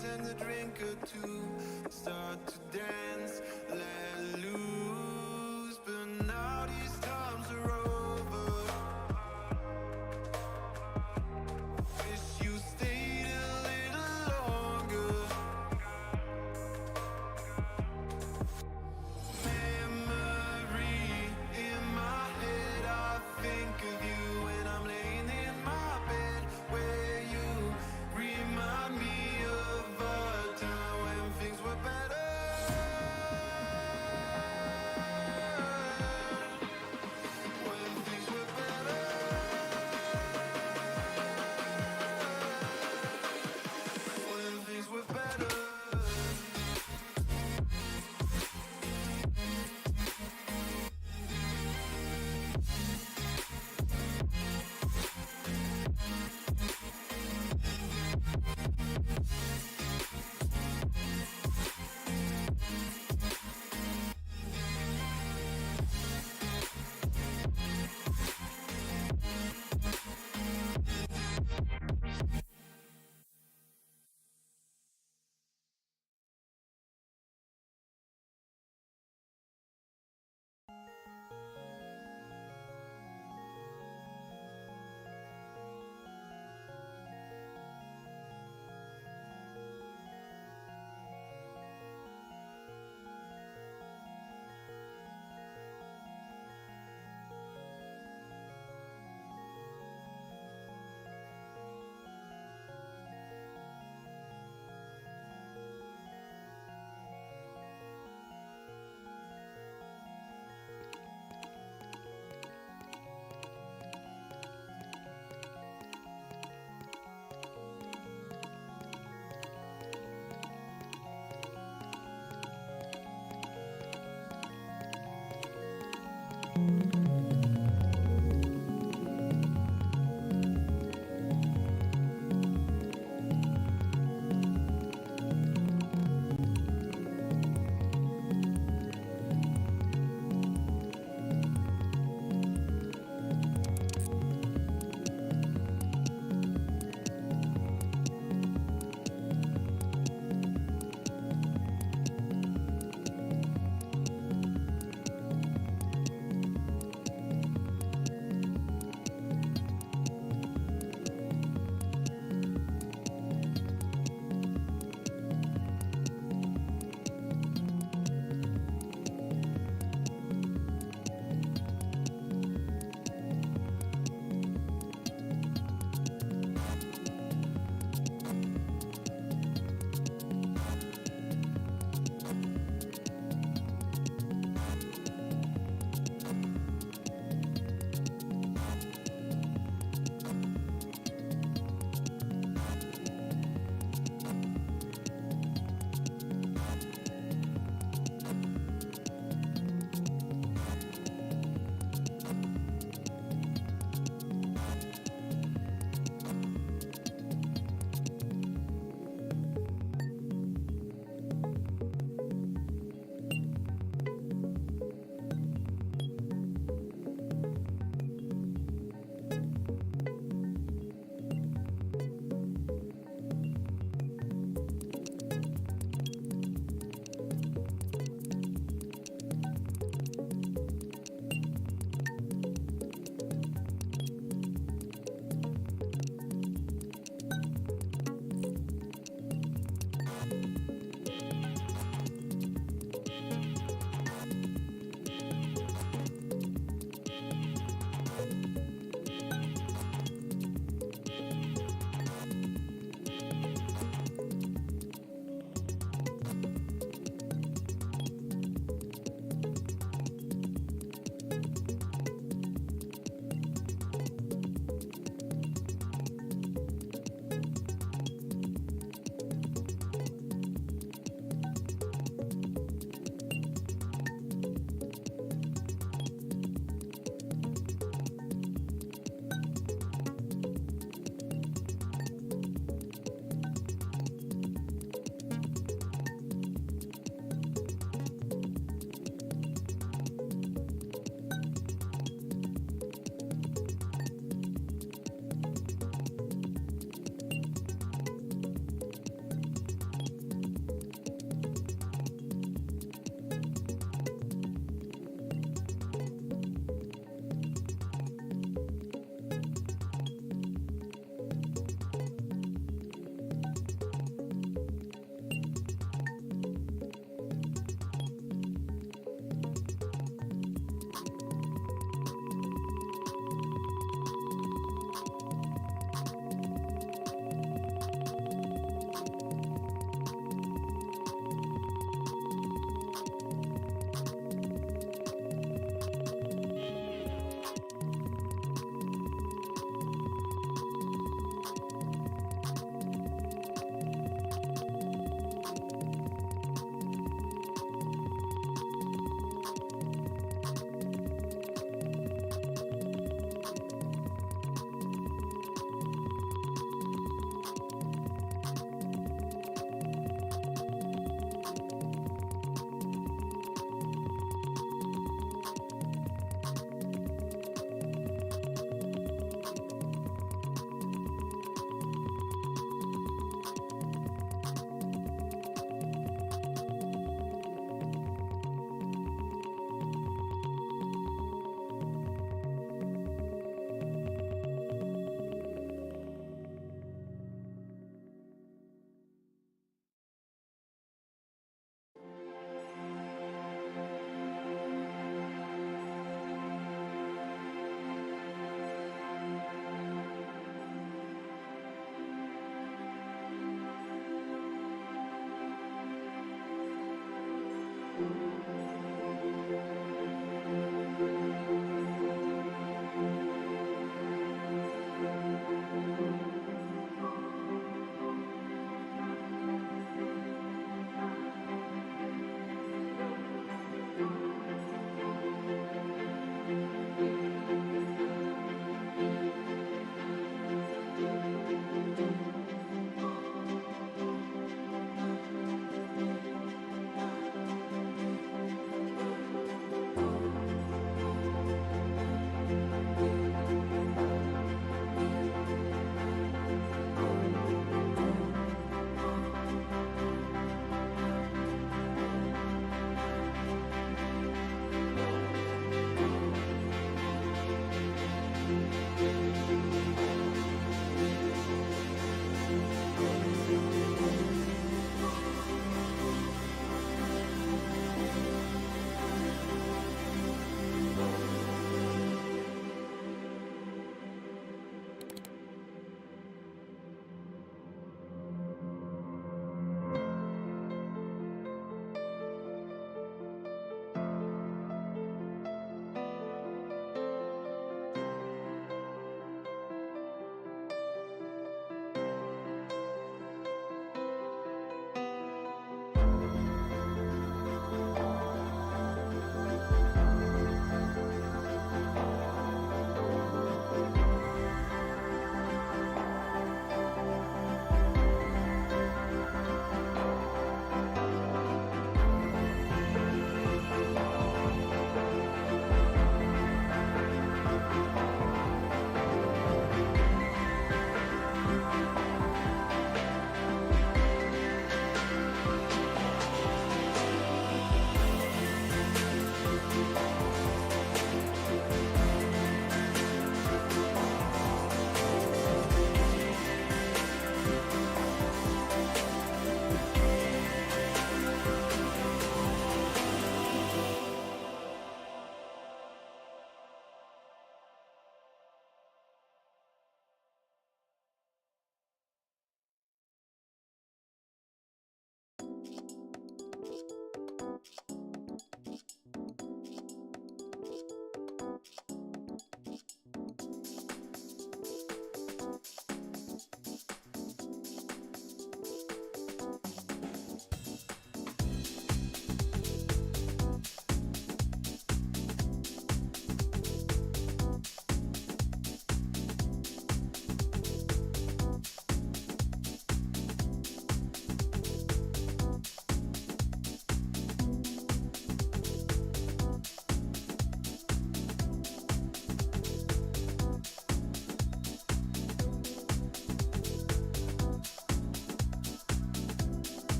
pretend to drink or two, start to dance, let loose. But now these times are over. Wish you stayed a little longer. Memory in my head, I think of you when I'm laying in my bed, where you remind me of a time when things were better.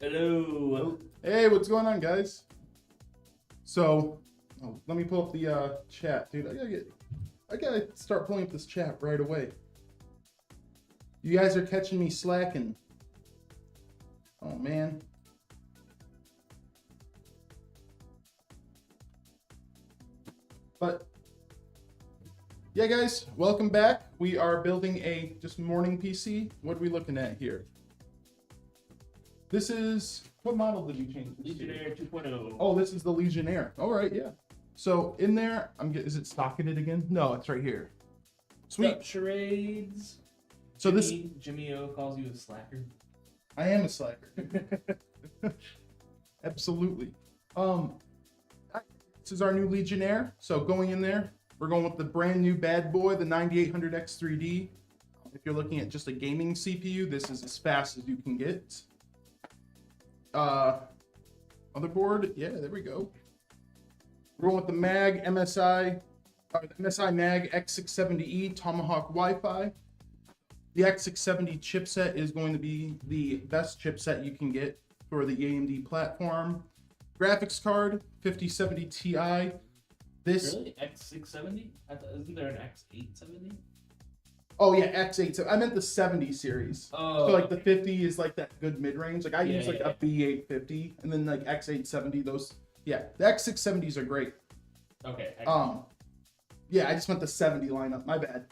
Hello. Hey, what's going on, guys? So, let me pull up the chat, dude. I gotta start pulling up this chat right away. You guys are catching me slacking. Oh man. But yeah, guys, welcome back. We are building a just morning PC. What are we looking at here? This is, what model did you change? Legionnaire 2.0. Oh, this is the Legionnaire. All right, yeah. So in there, is it stocketed again? No, it's right here. Sweet. Yep, charades. So Jimmy O calls you a slacker. I am a slacker. Absolutely. This is our new Legionnaire. So going in there, we're going with the brand new bad boy, the 9800X3D. If you're looking at just a gaming CPU, this is as fast as you can get. Motherboard, yeah, there we go. We're going with the MAG MSI MAG X670E Tomahawk Wi-Fi. The X670 chipset is going to be the best chipset you can get for the AMD platform. Graphics card, 5070 Ti. This Really? X670? Isn't there an X870? Oh yeah, X8. I meant the 70 series. Oh. So like the 50 is like that good mid-range. Like I use like yeah. a B850 and then like X870, those, yeah, the X670s are great. Okay. Yeah, I just went the 70 lineup, my bad.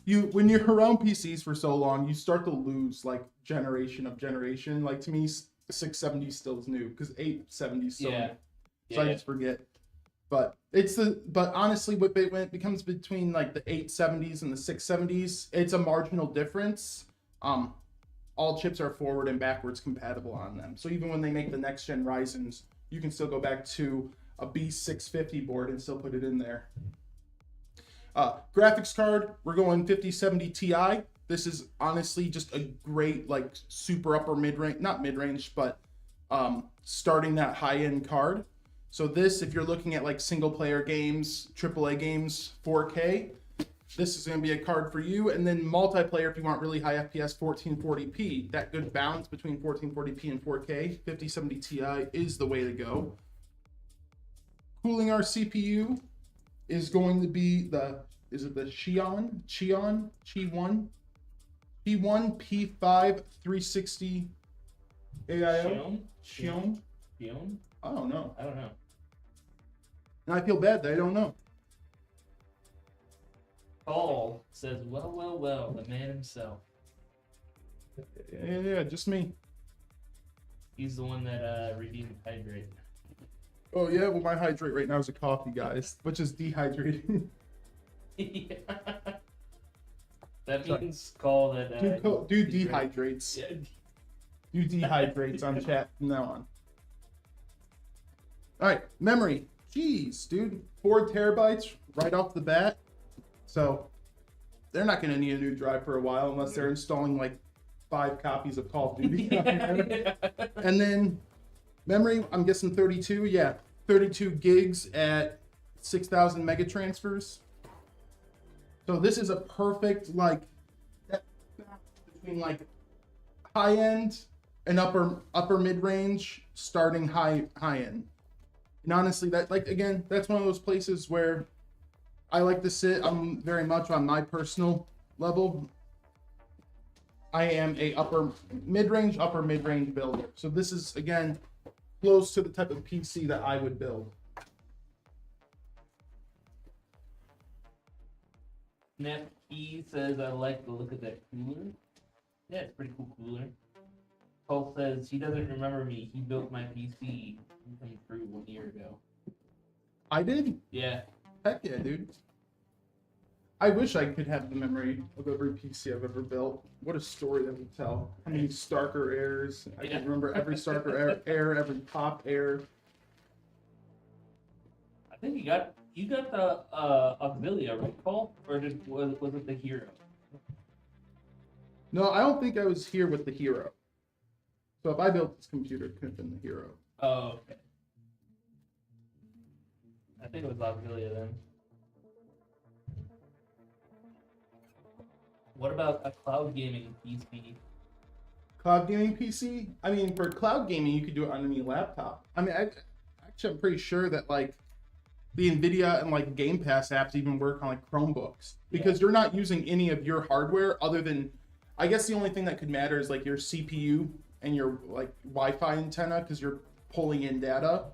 When you're around PCs for so long, you start to lose like generation of generation. Like to me, 670 still is new because 870 is so new. So I just forget. But honestly, when it becomes between like the 870s and the 670s, it's a marginal difference. All chips are forward and backwards compatible on them. So even when they make the next gen Ryzens, you can still go back to a B650 board and still put it in there. Graphics card, we're going 5070 Ti. This is honestly just a great like super upper mid-range, not mid-range, but starting that high-end card. So this, if you're looking at like single player games, AAA games, 4K, this is going to be a card for you. And then multiplayer, if you want really high FPS, 1440p, that good balance between 1440p and 4K, 5070 Ti is the way to go. Cooling our CPU is going to be the Xeon P5 360 AIO? Xeon? I don't know. And I feel bad that I don't know. Paul says, well, the man himself. Yeah, just me. He's the one that redeemed hydrate. Oh yeah, well my hydrate right now is a coffee, guys, which is dehydrating. That means call that. Do dehydrates. Yeah. Do dehydrates on chat from now on. All right, memory. Jeez, dude, 4 terabytes right off the bat. So they're not going to need a new drive for a while unless they're installing like 5 copies of Call of Duty. And then memory, I'm guessing 32. Yeah, 32 gigs at 6,000 mega transfers. So this is a perfect like that between like high end and upper mid range, starting high end. And honestly, that like again, that's one of those places where I like to sit. I'm very much on my personal level. I am a upper mid-range builder. So this is again close to the type of PC that I would build. Snap E says, I like the look of that cooler. Yeah, it's a pretty cool cooler. Paul says he doesn't remember me. He built my PC coming through 1 year ago. I did? Yeah. Heck yeah, dude. I wish I could have the memory of every PC I've ever built. What a story that would tell. How many Starker errors. I can remember every Starker error, every pop error. I think you got the Auxilia, right, Paul? Or was it the Hero? No, I don't think I was here with the Hero. So if I built this computer, it could have been the Hero. Oh, okay. I think it was Auxilia then. What about a cloud gaming PC? Cloud gaming PC? I mean, for cloud gaming, you could do it on any laptop. I mean, actually, I'm pretty sure that like the NVIDIA and like Game Pass apps even work on like Chromebooks because you're not using any of your hardware other than, I guess the only thing that could matter is like your CPU and your like Wi-Fi antenna because you're pulling in data.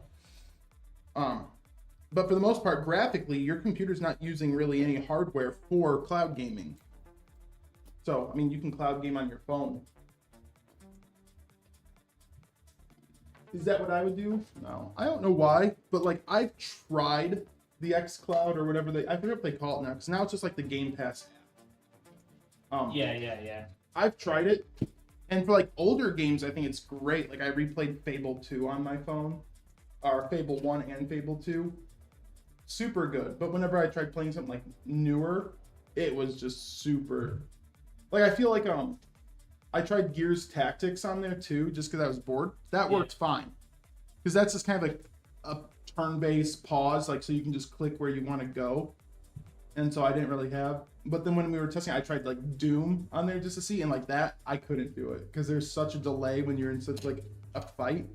But for the most part, graphically, your computer's not using really any hardware for cloud gaming. So, I mean, you can cloud game on your phone. Is that what I would do? No. I don't know why, but like I've tried the xCloud or whatever I forget what they call it now, because now it's just like the Game Pass app. Yeah. I've tried it, and for like older games, I think it's great. Like I replayed Fable 2 on my phone, or Fable 1 and Fable 2. Super good. But whenever I tried playing something like newer, it was just super. Like I feel like I tried Gears Tactics on there too, just because I was bored. That worked fine, because that's just kind of like a turn-based pause, like so you can just click where you want to go. And so I didn't really have. But then when we were testing, I tried like Doom on there just to see, and like that I couldn't do it because there's such a delay when you're in such like a fight.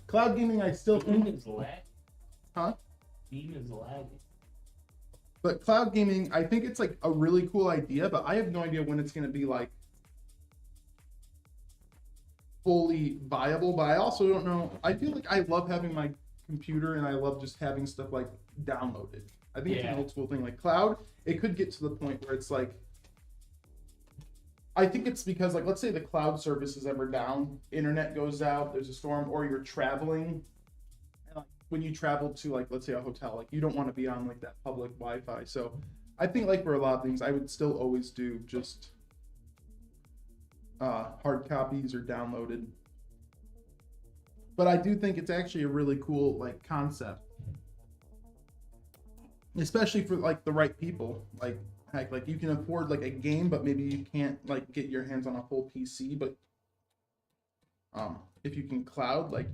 Cloud gaming, I still think is lag. Huh? Beam is lagging. But cloud gaming, I think it's like a really cool idea, but I have no idea when it's going to be like fully viable. But I also don't know. I feel like I love having my computer and I love just having stuff like downloaded. I think it's an old school thing. Like cloud, it could get to the point where it's like, I think it's because like, let's say the cloud service is ever down, internet goes out, there's a storm, or you're traveling. And like, when you travel to like, let's say a hotel, like you don't want to be on like that public Wi-Fi. So I think like for a lot of things, I would still always do just hard copies or downloaded. But I do think it's actually a really cool like concept, especially for like the right people. Heck, like you can afford like a game, but maybe you can't like get your hands on a full PC. But if you can cloud, like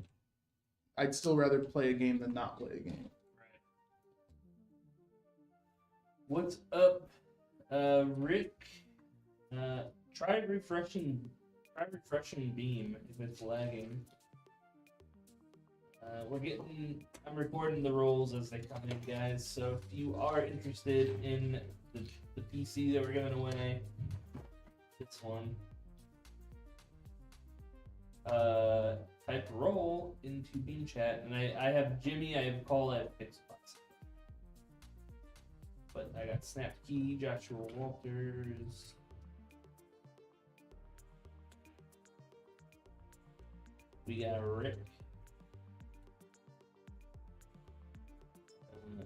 I'd still rather play a game than not play a game. Right. What's up, Rick? Try refreshing Beam if it's lagging. I'm recording the rolls as they come in, guys. So if you are interested in the PC that we're giving away, this one, type roll into Beam Chat, and I have Jimmy, I have Call at Pixbox. But I got Snap Key, Joshua Walters. We got Rick.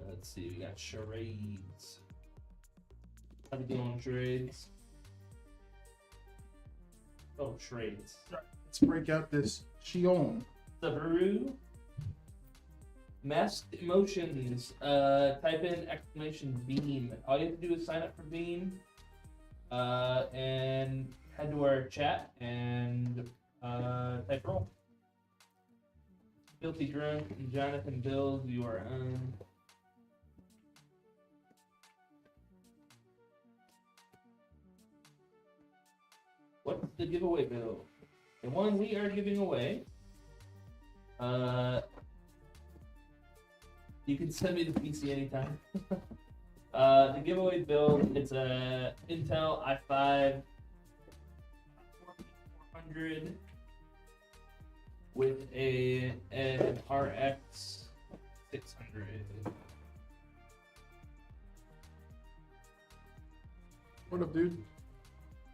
Let's see, we got Charades. How we doing, Charades? Oh, Charades. Let's break out this Shion. Subaru. Masked Emotions. Type in exclamation Beam. All you have to do is sign up for Beam. And head to our chat and type roll. Guilty Drunk and Jonathan Bills, you are on. What's the giveaway, Bill? The one we are giving away. You can send me the PC anytime. The giveaway build, it's a Intel i5 4400 with an RX 600. What up, dude?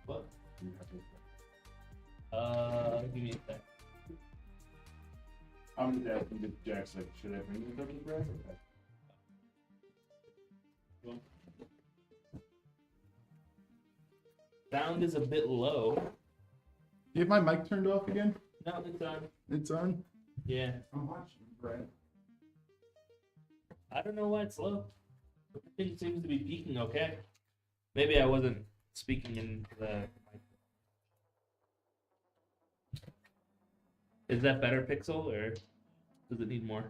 What? Give me a sec. I'm just asking if Jack's like, should I bring this over to Brad? Sound is a bit low. Do you have my mic turned off again? No, it's on. It's on? Yeah. I'm watching, Brad. I don't know why it's low. Everything seems to be peaking okay. Maybe I wasn't speaking in the mic. Is that better, Pixel, or does it need more?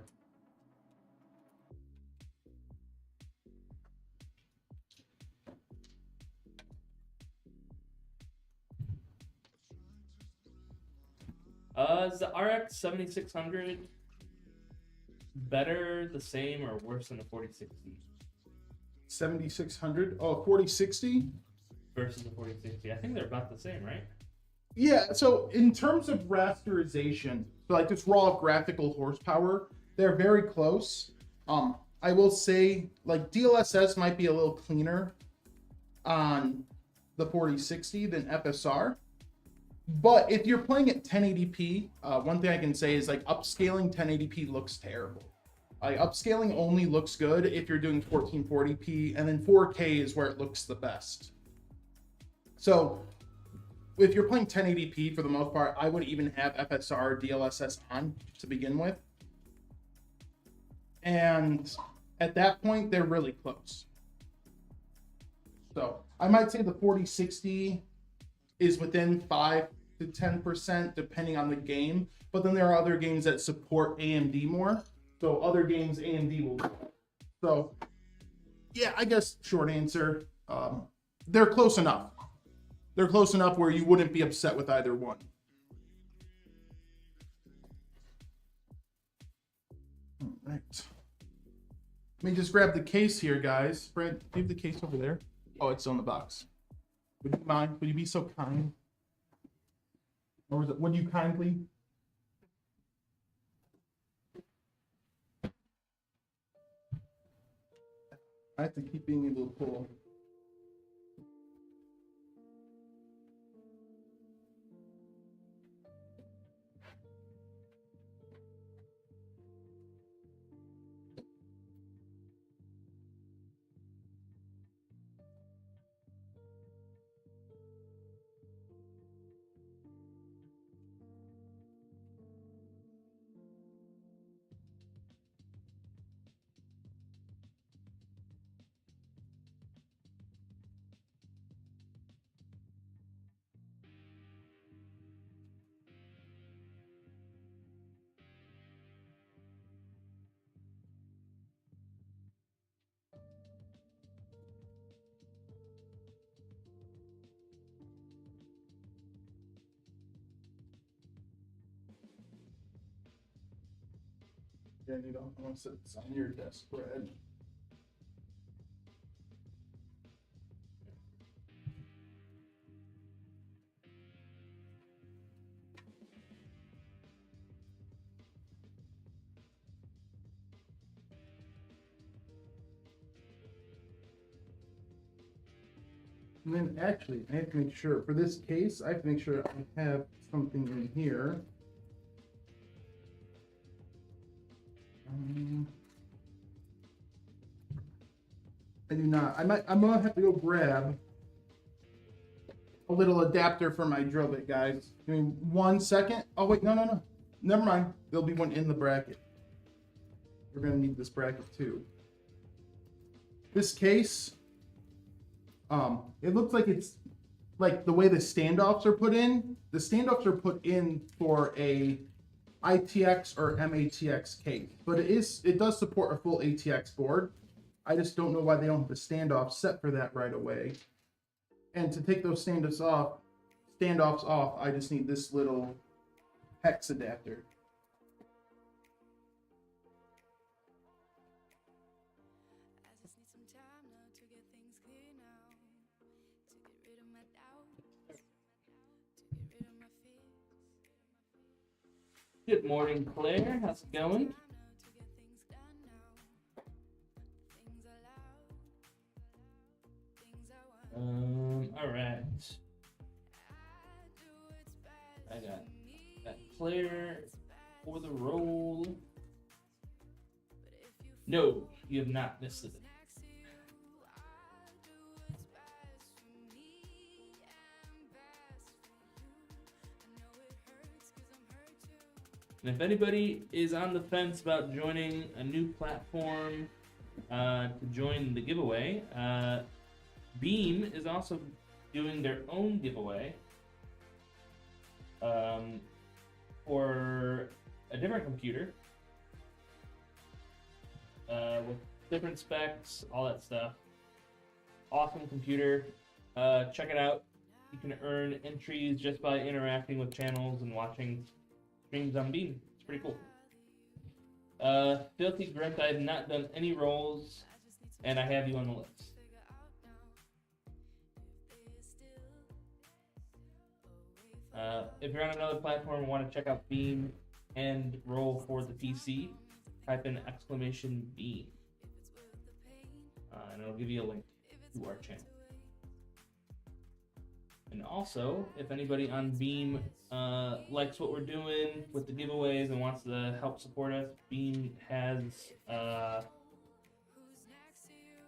Is the RX 7600 better, the same, or worse than the 4060 7600. Oh, 4060. versus the 4060? I think they're about the same, right? Yeah, so in terms of rasterization, so like just raw graphical horsepower, they're very close. I will say like DLSS might be a little cleaner on the 4060 than FSR. But if you're playing at 1080p, one thing I can say is like upscaling 1080p looks terrible. Upscaling only looks good if you're doing 1440p, and then 4K is where it looks the best. So if you're playing 1080p for the most part, I wouldn't even have FSR DLSS on to begin with. And at that point, they're really close. So I might say the 4060 is within 5 to 10% depending on the game. But then there are other games that support AMD more. So other games AMD will do. So yeah, I guess short answer, they're close enough. They're close enough where you wouldn't be upset with either one. All right. Let me just grab the case here, guys. Brad, leave the case over there. Oh, it's still in the box. Would you mind? Would you be so kind? Or was it, would you kindly? I have to keep being able to pull. Yeah, you don't want to sit on your desk, Brad. And then actually, I have to make sure, for this case, I have to make sure I have something in here. I do not. I'm gonna have to go grab a little adapter for my drill bit, guys. Give me 1 second. Oh wait, no. Never mind. There'll be one in the bracket. We're gonna need this bracket too. This case, it looks like it's like the way the standoffs are put in. The standoffs are put in for a ITX or MATX case, but it does support a full ATX board. I just don't know why they don't have the standoff set for that right away. And to take those standoffs off, I just need this little hex adapter. Good morning, Claire. How's it going? All right. I got Claire for the roll. No, you have not missed it. And if anybody is on the fence about joining a new platform to join the giveaway, Beam is also doing their own giveaway for a different computer with different specs, all that stuff. Awesome computer. Check it out. You can earn entries just by interacting with channels and watching streams on Beam. It's pretty cool. Filthy Grunt, I have not done any rolls, and I have you on the list. If you're on another platform and want to check out Beam and roll for the PC, type in !Beam. And it'll give you a link to our channel. And also, if anybody on Beam likes what we're doing with the giveaways and wants to help support us, Beam has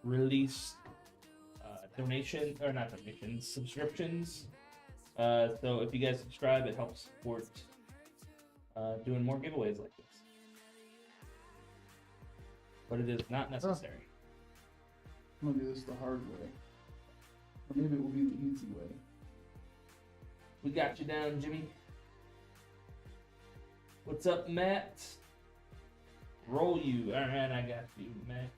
released subscriptions. So if you guys subscribe, it helps support doing more giveaways like this. But it is not necessary. I'm gonna do this the hard way. Or maybe it will be the easy way. We got you down, Jimmy. What's up, Matt? Roll you. Alright, I got you, Matt.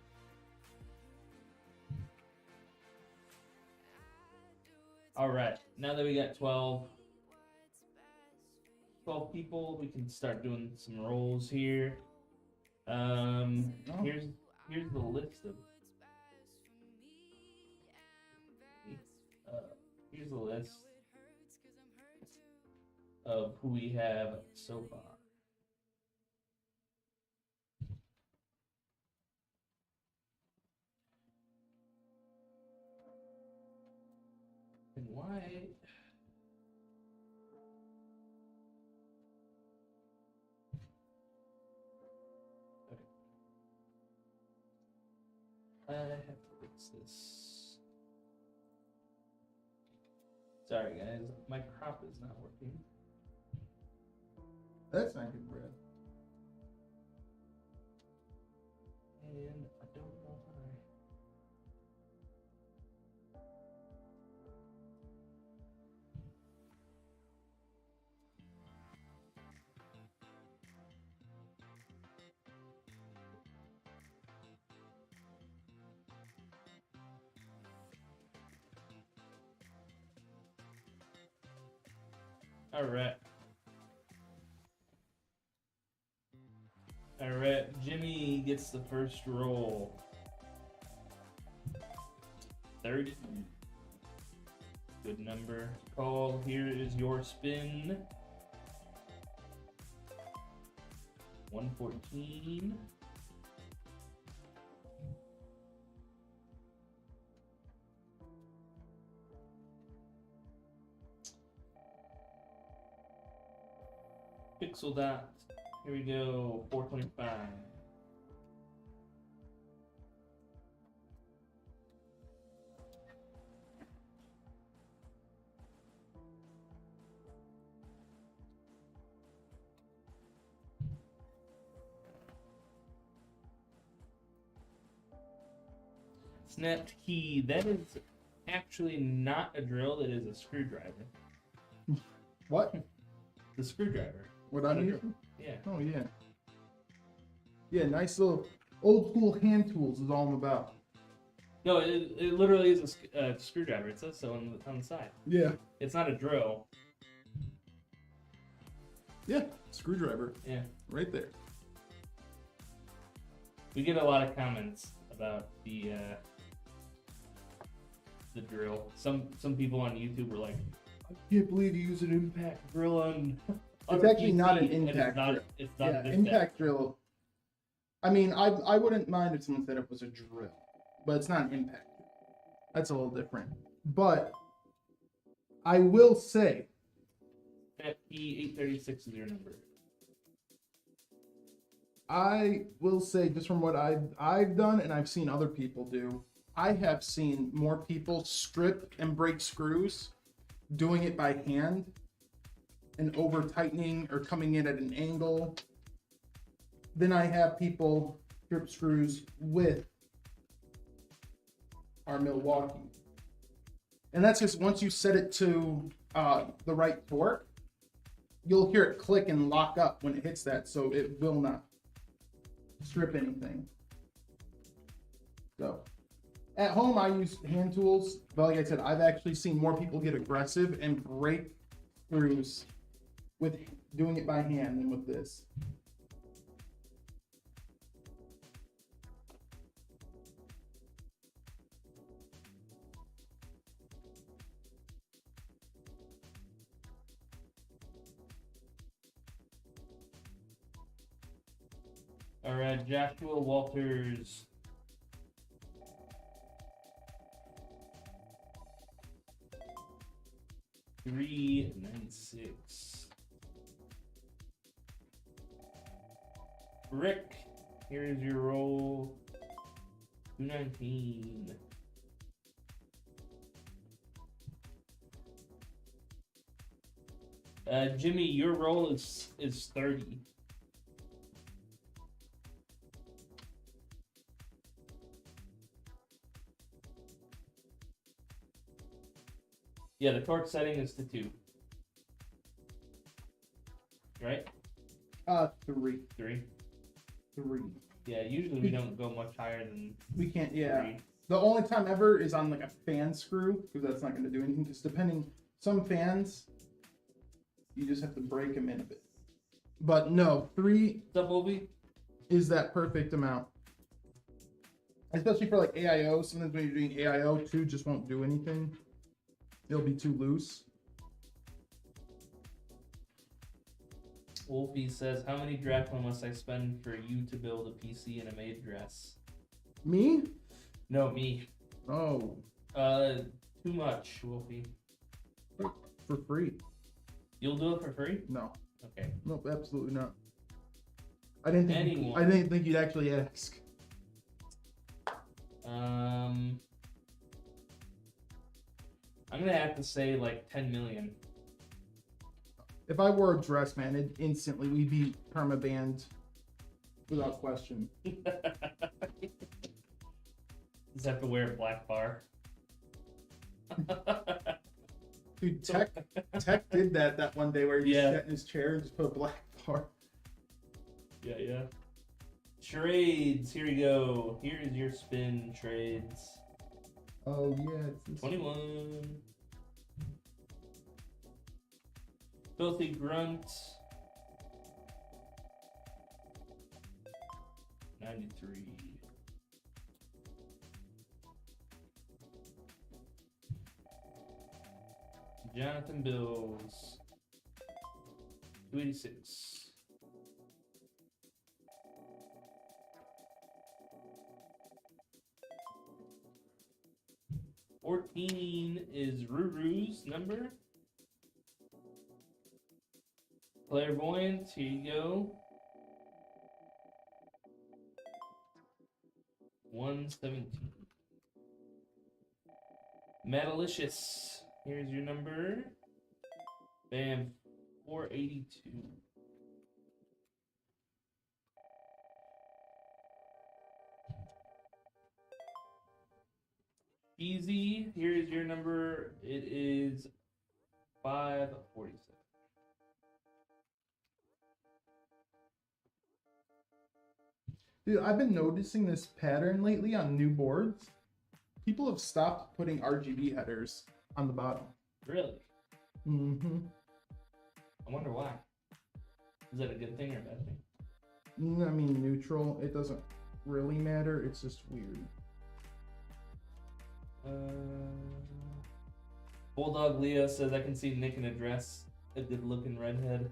Alright, now that we got 12 people, we can start doing some rolls here. Here's the list of here's the list of who we have so far. And why? Okay. I have to fix this. Sorry guys, my crop is not working. That's not good bread. And I don't know why. Alright. Alright, Jimmy gets the first roll. 30. Good number. Call, here is your spin. 114. Pixel dot. Here we go. 425. Snapped key. That is actually not a drill. That is a screwdriver. What? The screwdriver. What I need? Yeah. Oh yeah. Yeah, nice little old school hand tools is all I'm about. No, it literally is a screwdriver. It says so on the side. Yeah. It's not a drill. Yeah, screwdriver. Yeah. Right there. We get a lot of comments about the drill. Some people on YouTube were like, I can't believe you use an impact drill on. It's actually not an PC," and impact drill. It's not Yeah, this impact drill. I mean, I wouldn't mind if someone said it was a drill, but it's not an impact drill. That's a little different. But I will say, FE836 is your number. I will say, just from what I've done and I've seen other people do, I have seen more people strip and break screws doing it by hand and over tightening or coming in at an angle. Then I have people strip screws with our Milwaukee. And that's just once you set it to the right torque, you'll hear it click and lock up when it hits that, so it will not strip anything. So at home I use hand tools, but like I said, I've actually seen more people get aggressive and break screws with doing it by hand than with this. All right, Joshua Walters. $396. Rick, here's your roll. $219. Jimmy, your roll is 30. Yeah, the torque setting is to 2. Right? 3. 3. 3. Yeah, usually we don't go much higher than We can't, yeah. 3. The only time ever is on like a fan screw, because that's not going to do anything. Because depending, some fans, you just have to break them in a bit. But no, 3 What's up, Obi? is that perfect amount. Especially for like AIO. Sometimes when you're doing AIO, 2 just won't do anything. It'll be too loose. Wolfie says, how many drachma must I spend for you to build a PC and a maid dress? Me? No, me. Oh, Too much, Wolfie. for free. You'll do it for free? No. Okay. Nope, absolutely not. I didn't think. Anyone. I didn't think you'd actually ask. I'm gonna have to say like 10 million. If I wore a dress, man, we'd be perma-banned without question. Just have to wear a black bar. Dude, Tech did that one day where he Yeah. sat in his chair and just put a black bar. Yeah. Charades, here we go. Here is your spin, Trades. Oh yeah, it's this 21. Filthy Grunt. 93. Jonathan Bills. 286. $14 is Ruru's number. Clairvoyance, here you go. 117. Metalicious, here's your number. Bam, 482. Easy, here's your number. It is 547. Dude, I've been noticing this pattern lately on new boards. People have stopped putting RGB headers on the bottom. Really? Mm-hmm. I wonder why. Is that a good thing or a bad thing? I mean, neutral. It doesn't really matter. It's just weird. Bulldog Leo says, I can see Nick in a dress. A good looking redhead.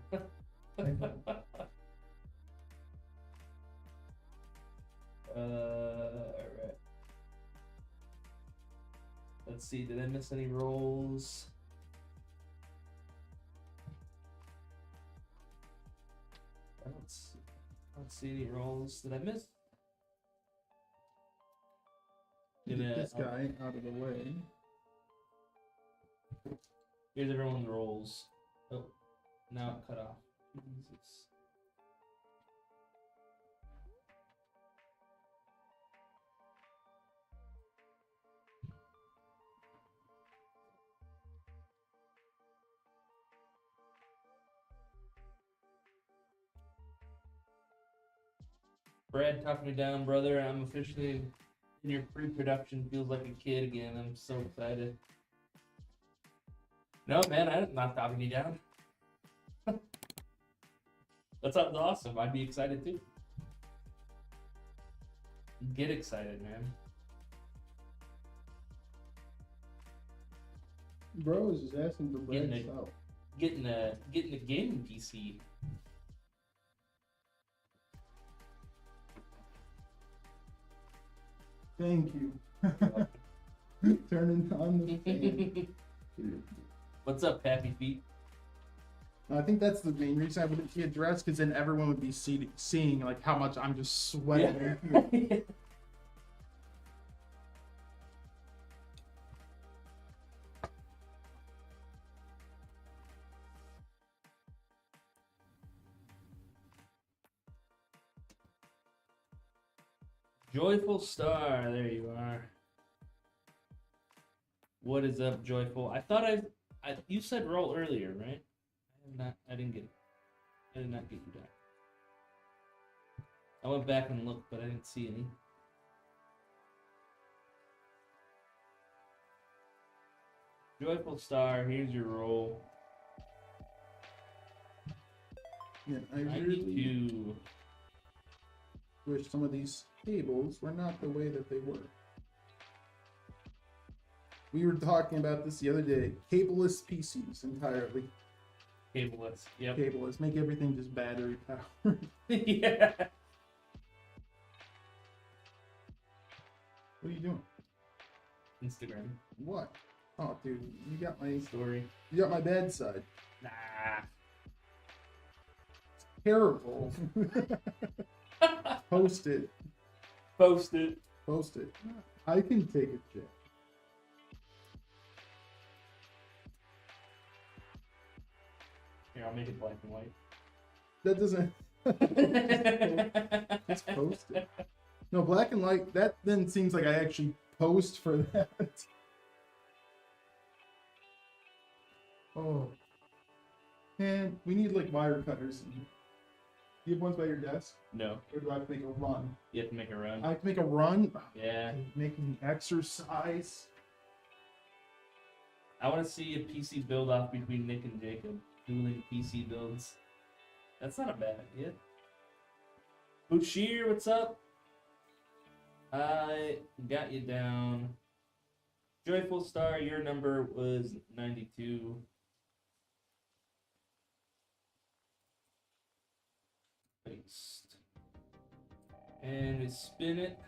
Alright. Let's see, did I miss any rolls? I don't see any rolls. Did I miss? Get this guy out of the way. Here's everyone's rolls. Oh, now it cut off. Jesus. Brad, talk me down, brother. I'm officially in your pre-production. Feels like a kid again. I'm so excited. No, man, I'm not talking you down. That sounds awesome. I'd be excited too. Get excited, man. Bro is just asking for bread. Getting So. Getting a gaming PC. Thank you. Turning on the fan. What's up, Happy Feet? I think that's the main reason I wouldn't get dressed, because then everyone would be seeing like how much I'm just sweating. Yeah. Joyful Star, there you are. What is up, Joyful? I thought you said roll earlier, right? I didn't get it. I did not get you back. I went back and looked, but I didn't see any. Joyful Star, here's your roll. Yeah, I really 92. wish some of these tables were not the way that they were. We were talking about this the other day. Cableless PCs entirely. Cableless. Yep. Cableless. Make everything just battery powered. Yeah. What are you doing? Instagram What? Oh, dude, you got story. my bad side. Nah. Terrible. Post it. Post it. Post it. I can take a check. Here, I'll make it black and white. That doesn't. Just post it. No, black and white. That then seems like I actually post for that. Oh. And we need like wire cutters in here. Do you have ones by your desk? No, Or do I have to make a run? you have to make a run. I have to make a run? Yeah. Making exercise. I want to see a PC build off between Nick and Jacob. Dueling PC builds. That's not a bad idea. Bushir, what's up? I got you down. Joyful Star, your number was 92. Paste. And we spin it.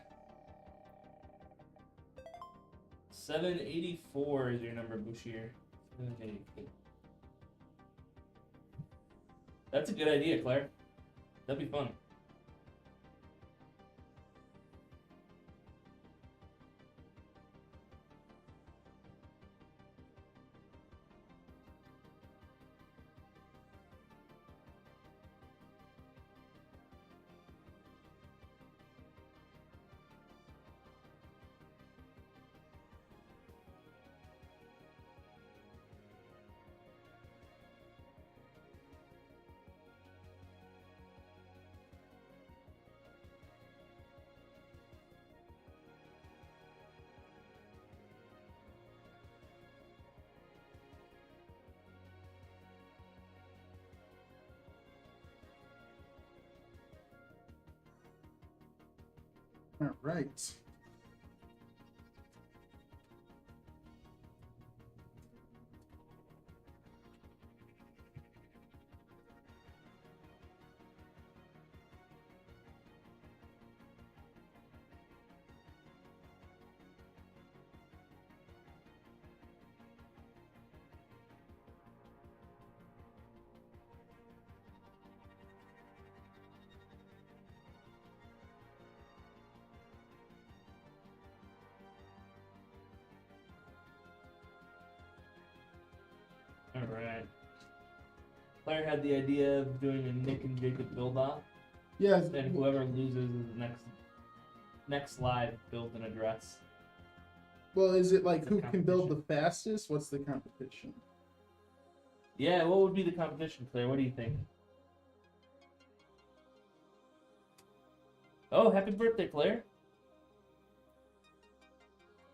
784 is your number, Bushir. 784. That's a good idea, Claire. That'd be fun. All right. Alright. Claire had the idea of doing a Nick and Jacob build off. Yes. And whoever loses is next live build an address. Well, is it like It's a who can build the fastest? What's the competition? Yeah, what would be the competition, Claire? What do you think? Oh, happy birthday, Claire.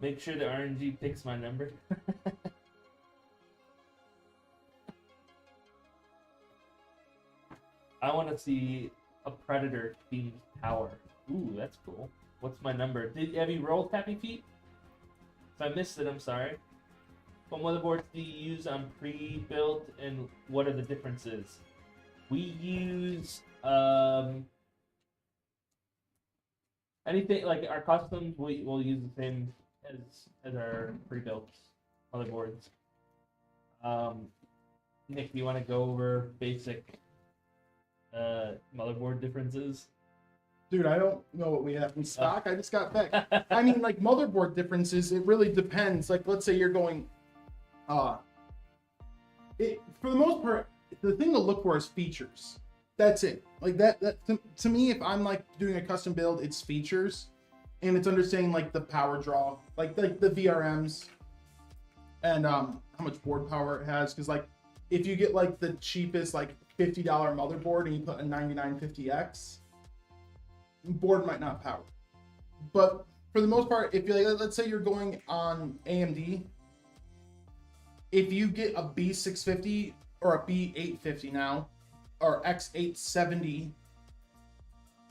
Make sure the RNG picks my number. I want to see a Predator themed tower. Ooh, that's cool. What's my number? Have you rolled Happy Feet? If I missed it, I'm sorry. What motherboards do you use on pre-built, and what are the differences? We use anything like our customs. We'll use the same as our pre-built motherboards. Nick, do you want to go over basic motherboard differences? Dude, I don't know what we have in stock. I just got back. I mean, like motherboard differences, it really depends. Like, let's say you're going, for the most part, the thing to look for is features. That's it. Like that to me, if I'm like doing a custom build, it's features, and it's understanding like the power draw, like the VRMs, and how much board power it has. Because like, if you get like the cheapest like $50 motherboard and you put a 9950X, board might not power. But for the most part, if you like, let's say you're going on AMD, if you get a B650 or a B850 now, or X870,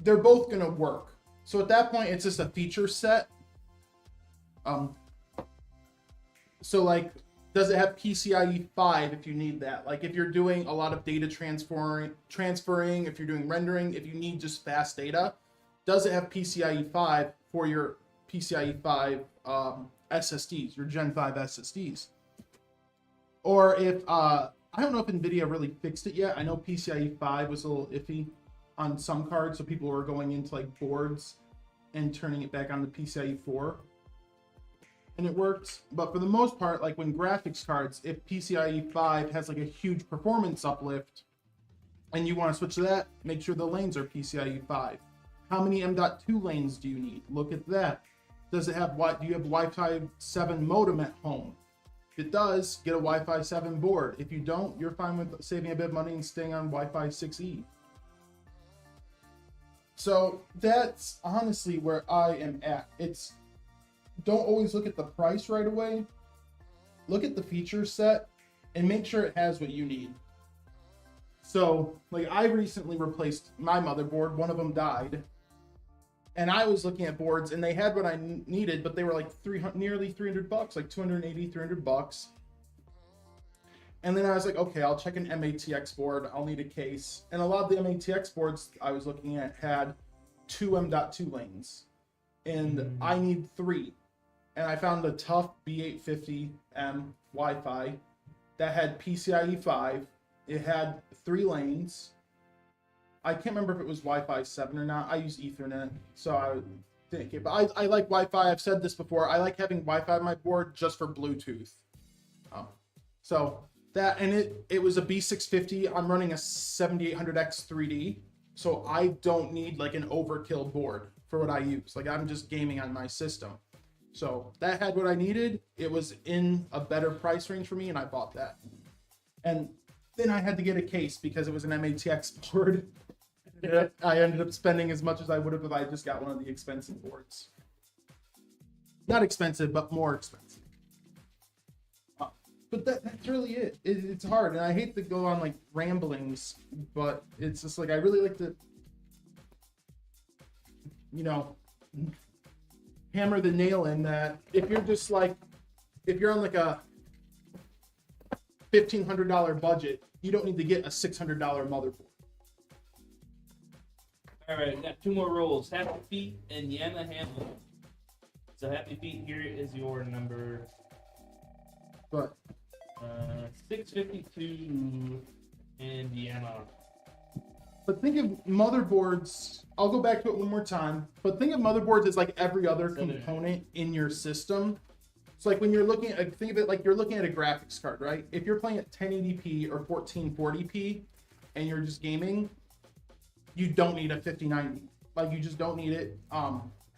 they're both gonna work. So at that point, it's just a feature set. So like, does it have PCIe 5 if you need that? Like if you're doing a lot of data transferring, if you're doing rendering, if you need just fast data, does it have PCIe 5 for your PCIe 5 SSDs, your Gen 5 SSDs? Or if, I don't know if NVIDIA really fixed it yet. I know PCIe 5 was a little iffy on some cards, so people were going into like boards and turning it back on the PCIe 4. And it worked. But for the most part, like when graphics cards, if PCIe 5 has like a huge performance uplift and you want to switch to that, make sure the lanes are PCIe 5. How many M.2 lanes do you need? Look at that. Does it have do you have Wi-Fi 7 modem at home? If it does, get a Wi-Fi 7 board. If you don't, you're fine with saving a bit of money and staying on Wi-Fi 6E. So that's honestly where I am at. It's, don't always look at the price right away. Look at the feature set and make sure it has what you need. So like I recently replaced my motherboard. One of them died. And I was looking at boards and they had what I needed, but they were like nearly $300, like $280, $300. And then I was like, okay, I'll check an MATX board. I'll need a case. And a lot of the MATX boards I was looking at had 2 M.2 lanes. And I need 3. And I found a tough B850M Wi-Fi that had PCIe 5. It had 3 lanes. I can't remember if it was Wi-Fi 7 or not. I use Ethernet, so I think it. But I like Wi-Fi. I've said this before. I like having Wi-Fi on my board just for Bluetooth. So that, and it was a B650. I'm running a 7800X 3D, so I don't need like an overkill board for what I use. Like I'm just gaming on my system. So that had what I needed. It was in a better price range for me, and I bought that. And then I had to get a case because it was an MATX board. I ended up spending as much as I would have if I just got one of the expensive boards. Not expensive, but more expensive. But that's really it. It's hard, and I hate to go on like ramblings, but it's just like I really like to, you know, hammer the nail in that if you're just like, if you're on like a $1,500 budget, you don't need to get a $600 motherboard. All right, got 2 more rolls. Happy Feet and Yana Hamlin. So Happy Feet, here is your number. But 652 and Yana. But think of motherboards, I'll go back to it one more time, but think of motherboards as like every other component in your system. So like when you're looking at, think of it like you're looking at a graphics card, right? If you're playing at 1080p or 1440p and you're just gaming, you don't need a 5090. Like you just don't need it.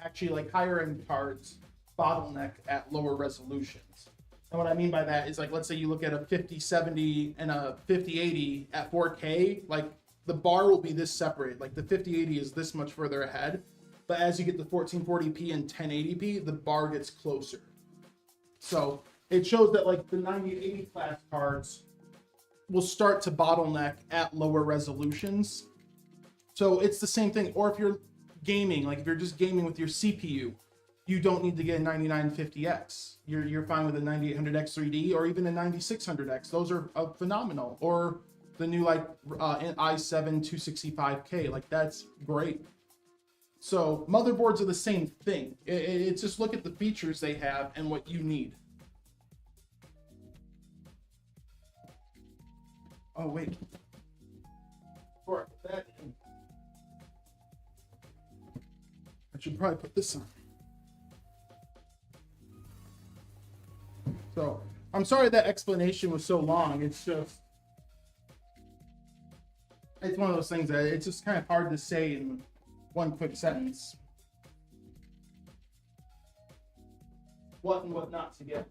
Actually, like higher end cards bottleneck at lower resolutions. And what I mean by that is like, let's say you look at a 5070 and a 5080 at 4K, like the bar will be this separated. Like the 5080 is this much further ahead, but as you get to 1440p and 1080p, the bar gets closer. So it shows that like the 9080 class cards will start to bottleneck at lower resolutions. So it's the same thing. Or if you're gaming, like if you're just gaming with your CPU, you don't need to get a 9950X. You're fine with a 9800X 3D or even a 9600X. Those are phenomenal. Or the new like i7 265K, like that's great. So motherboards are the same thing. It's just look at the features they have and what you need. Oh wait. Before I put that in, I should probably put this on. So I'm sorry that explanation was so long. It's just, it's one of those things that it's just kind of hard to say in one quick sentence. What and what not to get.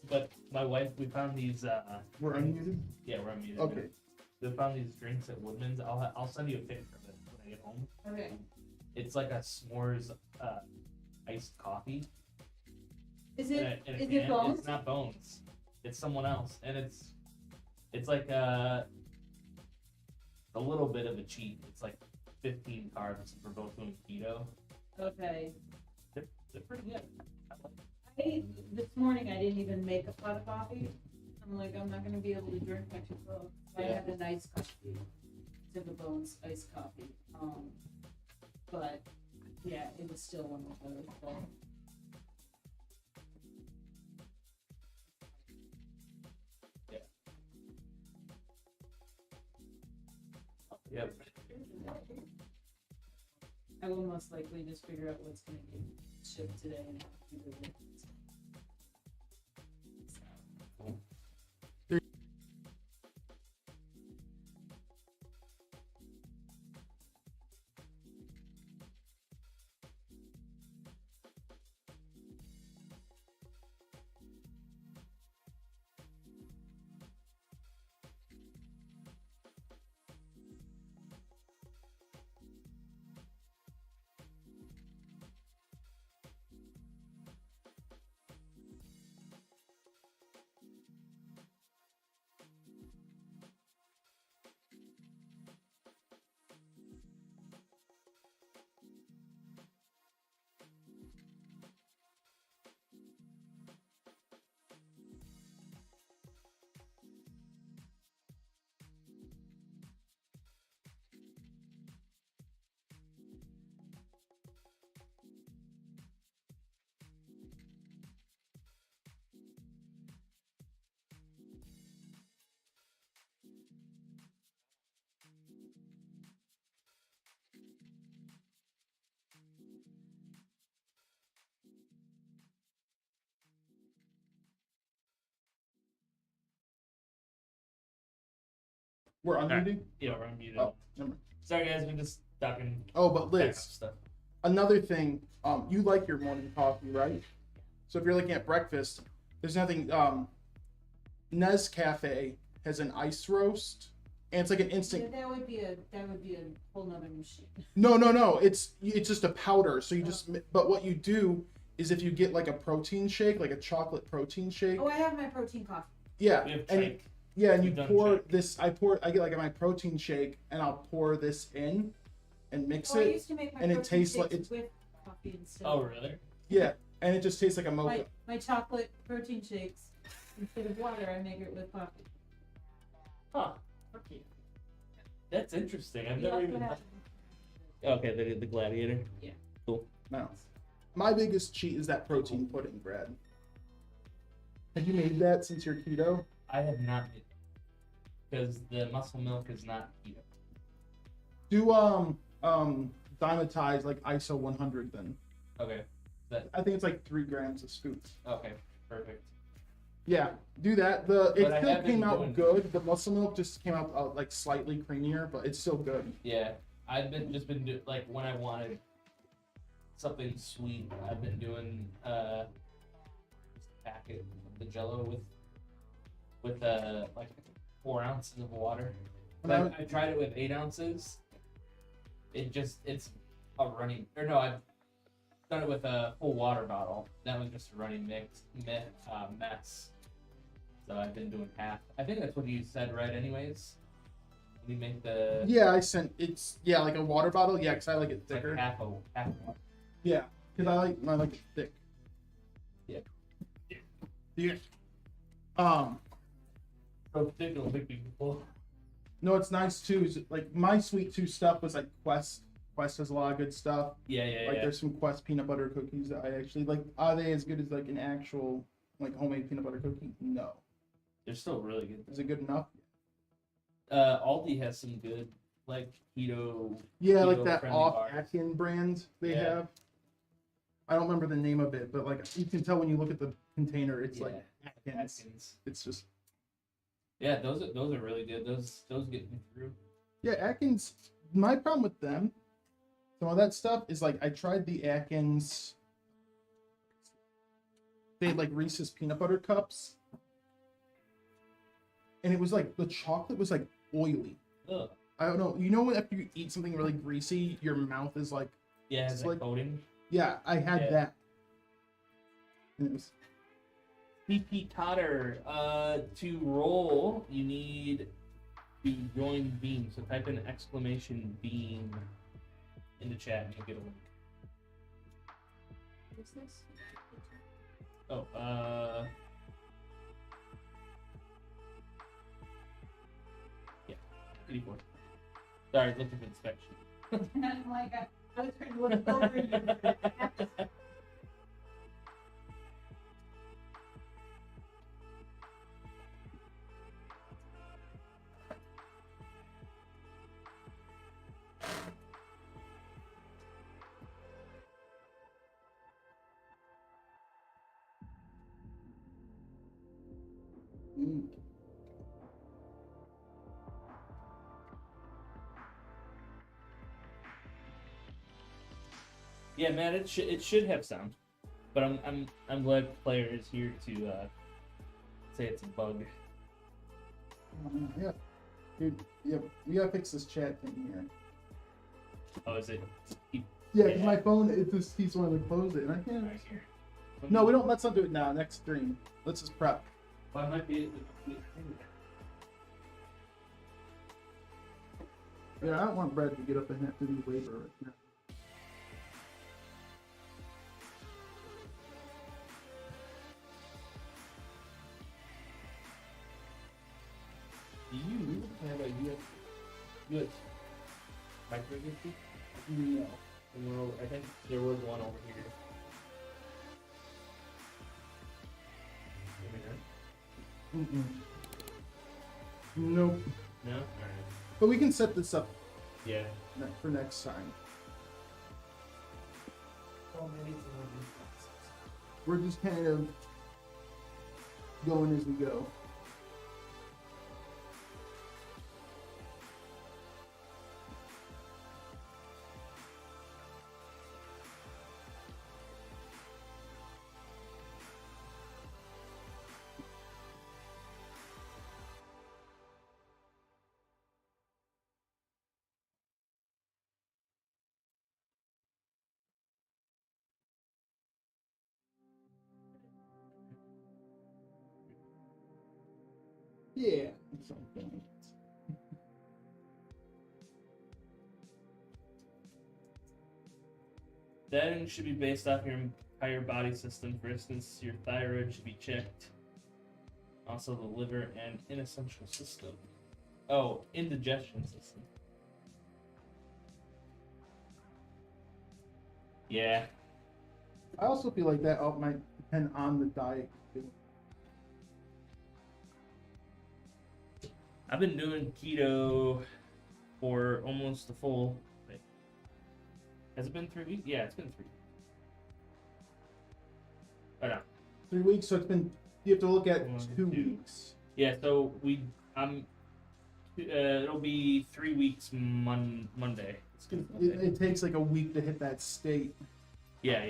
But my wife, we found these. We're unmuted? Yeah, we're unmuted. Okay. We found these drinks at Woodman's. I'll send you a picture of it when I get home. Okay. It's like a s'mores iced coffee. Is in it a is it can. bones? It's not Bones. It's someone else, and it's like a little bit of a cheat. It's like 15 carbs for both doing keto. Okay. They're pretty good. This morning I didn't even make a pot of coffee. I'm like, I'm not gonna be able to drink my 2 cups. I Yeah. had a nice coffee, to the Bones iced coffee. But yeah, it was still one of those. But Yep. I will most likely just figure out what's gonna get shipped today and do it. We're Alright. unmuted? Yeah, we're unmuted. Oh, never mind. Sorry, guys. We're just talking Oh, but backup Liz, stuff. another thing, you like your morning coffee, right? So if you're looking at breakfast, there's nothing, Nescafe has an ice roast, and it's like an instant. Yeah, that would be a whole nother machine. No. It's just a powder. So you just, but what you do is if you get like a protein shake, like a chocolate protein shake. Oh, I have my protein coffee. Yeah, We have and shake. yeah, and you We've done pour shake. this. I get like my protein shake, and I'll pour this in, and mix Oh, I it. used to make my and it protein tastes like- shakes with coffee instead. Oh, really? Yeah, and it just tastes like a mocha. My chocolate protein shakes, instead of water, I make it with coffee. Huh. Okay. That's interesting. I've Yeah, never that's even. what happened. Okay, the gladiator. No, my biggest cheat is that protein pudding, Brad. Have you made that since you're keto? I have not made because the muscle milk is not keto. Do dimetize like ISO 100 then. Okay. I think it's like 3 grams a scoop. Okay. Perfect. Yeah, do that. But It I still have been came out doing- good. The muscle milk just came out like slightly creamier, but it's still good. Yeah, I've been like when I wanted something sweet, I've been doing just a packet of the Jello with like 4 ounces of water. But I tried it with 8 ounces. It's a running I've done it with a full water bottle. That was just a running mess. So I've been doing half. I think that's what you said, right? Anyways, when you make the Yeah, like a water bottle. Yeah, because I like it it's like thicker. half a Yeah, because I like it thick. Yeah. Yeah. so thick it'll make me full. No, it's nice too. Is like my sweet tooth stuff was like Quest. Quest has a lot of good stuff. Yeah, Like there's some Quest peanut butter cookies that I actually like. Are they as good as like an actual like homemade peanut butter cookie? No. They're still really good. Is it good enough? Aldi has some good like keto. Yeah, like Keto that friendly off bars. Atkins brand they Yeah. have. I don't remember the name of it, but like you can tell when you look at the container, it's Yeah, like Atkins. Atkins. It's just Yeah, those are really good. Those get me through. yeah, Atkins. My problem with them, some of that stuff is like I tried the Atkins. They had like Reese's peanut butter cups, and it was like the chocolate was like oily. Ugh. I don't know. You know when after you eat something really greasy, your mouth is like, Yeah, It's it's like like- coating. yeah, I had Yeah. that. And it was PP Cotter. To roll, you need to join Beam. So type in !beam in the chat and you'll get a link. What's this? Oh, yeah, 84. Sorry, look at inspection. I'm like, I was trying to look over you. mm. Yeah, man, it should have sound, but I'm glad the player is here to say it's a bug. Yeah, dude. Yeah, we gotta fix this chat thing here. Oh, is it? Yeah, because my phone it just keeps wanting to close it, and I can't. Right here. No, we don't. Let's not do it now. Next stream. Let's just prep. Well, I might be. Yeah, I don't want Brad to get up and have to do labor right now. Do you have a US micro USB? No. No, I think there was one over here. Mm-mm. Nope. No? Alright. But we can set this up Yeah. for next time. Oh, maybe it's one of these boxes. We're just kind of going as we go. Yeah. at some point. Dieting should be based off your entire body system. For instance, your thyroid should be checked. Also, the liver and inessential system. Oh, indigestion system. Yeah. I also feel like that might depend on the diet. I've been doing keto for almost the full. Wait, has it been 3 weeks? Yeah, it's been 3 weeks. Oh no. 3 weeks, so it's been. You have to look at 1, 2 2. weeks. Yeah, so it'll be 3 weeks Monday. It's gonna be Monday. It takes like a week to hit that state. Yeah.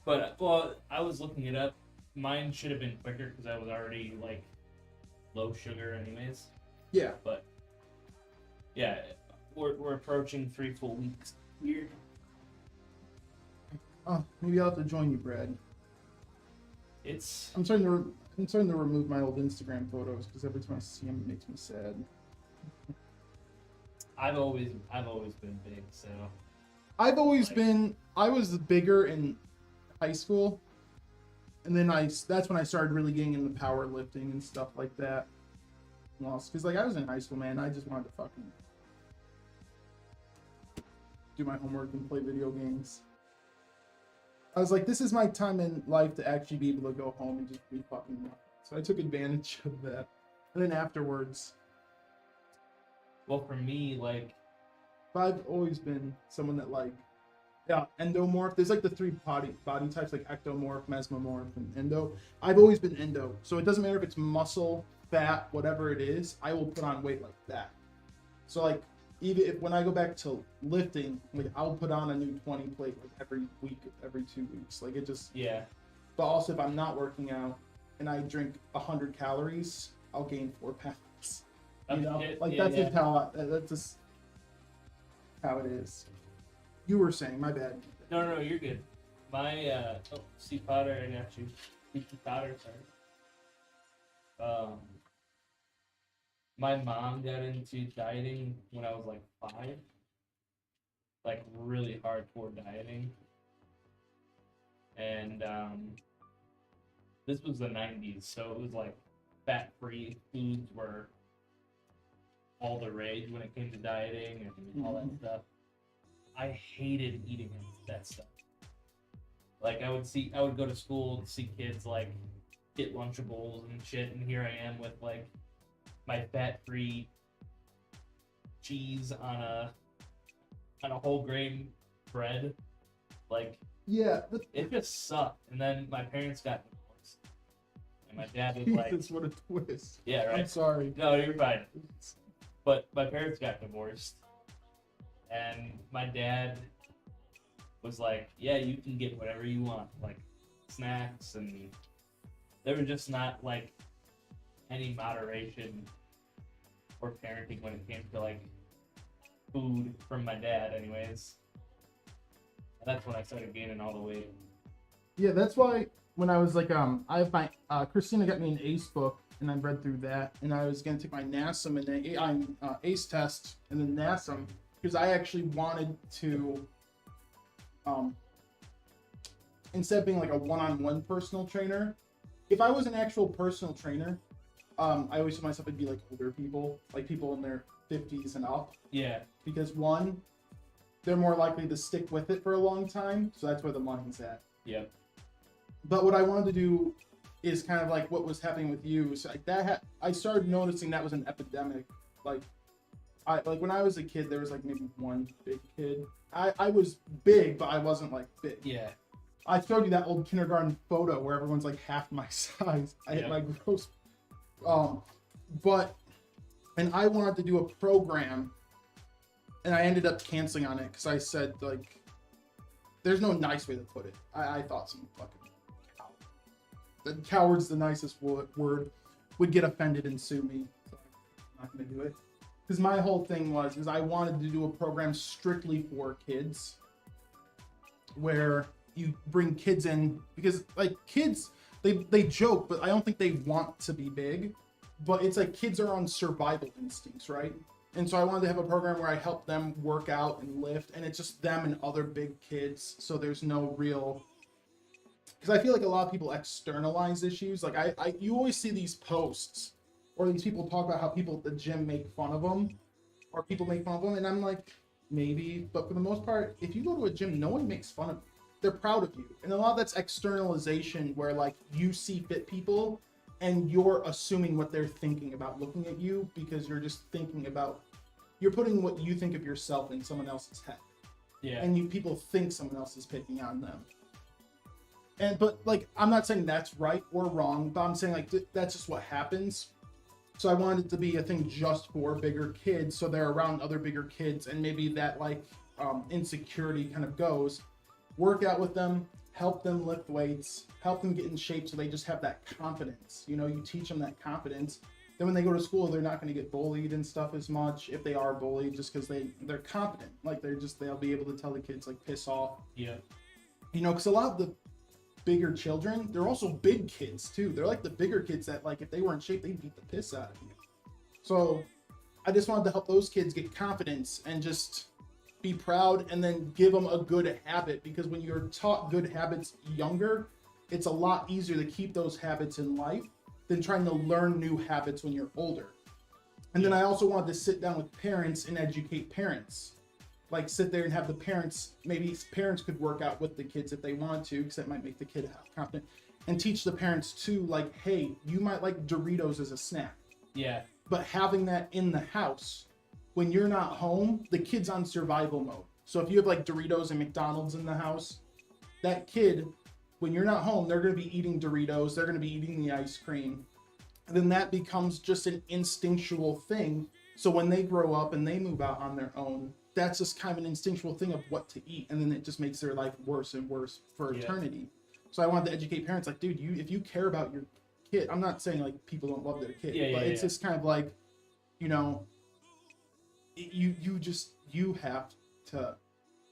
But well, I was looking it up. Mine should have been quicker because I was already like low sugar, anyways. Yeah. But yeah, we're approaching 3 full weeks. Weird. Oh, maybe I'll have to join you, Brad. It's I'm starting to remove my old Instagram photos because every time I see them, it makes me sad. I've always been big, so I've always Like- been. I was bigger in high school, and then that's when I started really getting into powerlifting and stuff like that. Lost because like I was in high school, man. I just wanted to fucking do my homework and play video games. I was like, this is my time in life to actually be able to go home and just be fucking nothing. So I took advantage of that. And then afterwards, well for me, like I've always been someone that like, yeah, endomorph. There's like the 3 body types, like ectomorph, mesomorph, and endo. I've always been endo. So it doesn't matter if it's muscle, fat, whatever it is, I will put on weight like that. So like, even if when I go back to lifting, like I'll put on a new 20 plate like every week, every 2 weeks. Like it just. yeah. But also, if I'm not working out and I drink 100 calories, I'll gain 4 pounds. You know, that's just how that's just how it is. You were saying, my bad. No, you're good. My Steve Potter, I got you. Steve Potter, sorry. My mom got into dieting when I was like 5. Like really hardcore dieting. And this was the 90s, so it was like fat-free foods were all the rage when it came to dieting and all that stuff. I hated eating that stuff. Like I would go to school and see kids like get Lunchables and shit, and here I am with like my fat-free cheese on a whole grain bread. Like Yeah. it just sucked. And then my parents got divorced, and my dad was like, Jesus, what a twist. "Yeah, right." I'm sorry. No, you're fine. But my parents got divorced, and my dad was like, "Yeah, you can get whatever you want, like snacks," and there was just not like any moderation or parenting when it came to like food from my dad, anyways. And that's when I started gaining all the weight. Yeah, that's why when I was like, I have my, Christina got me an ACE book, and I read through that, and I was going to take my NASM and ACE test, and then NASM, because I actually wanted to, instead of being like a one-on-one personal trainer, if I was an actual personal trainer, I always told myself it'd be like older people, like people in their 50s and up, Yeah. because one, they're more likely to stick with it for a long time, so that's where the money's at. Yep. But what I wanted to do is kind of like what was happening with you. So like I started noticing that was an epidemic. Like when I was a kid, there was like maybe one big kid. I was big, but I wasn't like big. Yeah. I showed you that old kindergarten photo where everyone's like half my size. I hit my gross. And I wanted to do a program, and I ended up canceling on it because I said like, there's no nice way to put it. I thought some fucking coward's the nicest word, would get offended and sue me. So I'm not gonna do it. Because my whole thing was I wanted to do a program strictly for kids, where you bring kids in, because like kids, they joke, but I don't think they want to be big. But it's like kids are on survival instincts, right? And so I wanted to have a program where I help them work out and lift, and it's just them and other big kids. So there's no real, because I feel like a lot of people externalize issues. Like you always see these posts or these people talk about how people at the gym make fun of them, or people make fun of them, and I'm like, maybe, but for the most part, if you go to a gym, no one makes fun of you. They're proud of you, and a lot of that's externalization, where like you see fit people, and you're assuming what they're thinking about looking at you because you're just thinking about, you're putting what you think of yourself in someone else's head. Yeah. And people think someone else is picking on them. But like, I'm not saying that's right or wrong, but I'm saying like that's just what happens. So I wanted it to be a thing just for bigger kids, so they're around other bigger kids, and maybe that like insecurity kind of goes. Work out with them, help them lift weights, help them get in shape so they just have that confidence. You know, you teach them that confidence. Then when they go to school, they're not going to get bullied and stuff as much, if they are bullied, just because they're confident. Like they'll be able to tell the kids like piss off. Yeah. You know, because a lot of the bigger children, they're also big kids too. They're like the bigger kids that like if they were in shape, they'd beat the piss out of you. So I just wanted to help those kids get confidence and just be proud, and then give them a good habit, because when you're taught good habits younger, it's a lot easier to keep those habits in life than trying to learn new habits when you're older. And then I also wanted to sit down with parents and educate parents. Like sit there and have the parents, maybe parents could work out with the kids if they want to, because that might make the kid confident, and teach the parents too, like, hey, you might like Doritos as a snack. Yeah. But having that in the house, when you're not home, the kid's on survival mode. So if you have like Doritos and McDonald's in the house, that kid, when you're not home, they're going to be eating Doritos, they're going to be eating the ice cream. And then that becomes just an instinctual thing. So when they grow up and they move out on their own, that's just kind of an instinctual thing of what to eat. And then it just makes their life worse and worse for eternity. So I wanted to educate parents like, dude, if you care about your kid, I'm not saying like people don't love their kid, but it's just kind of like, you know, you have to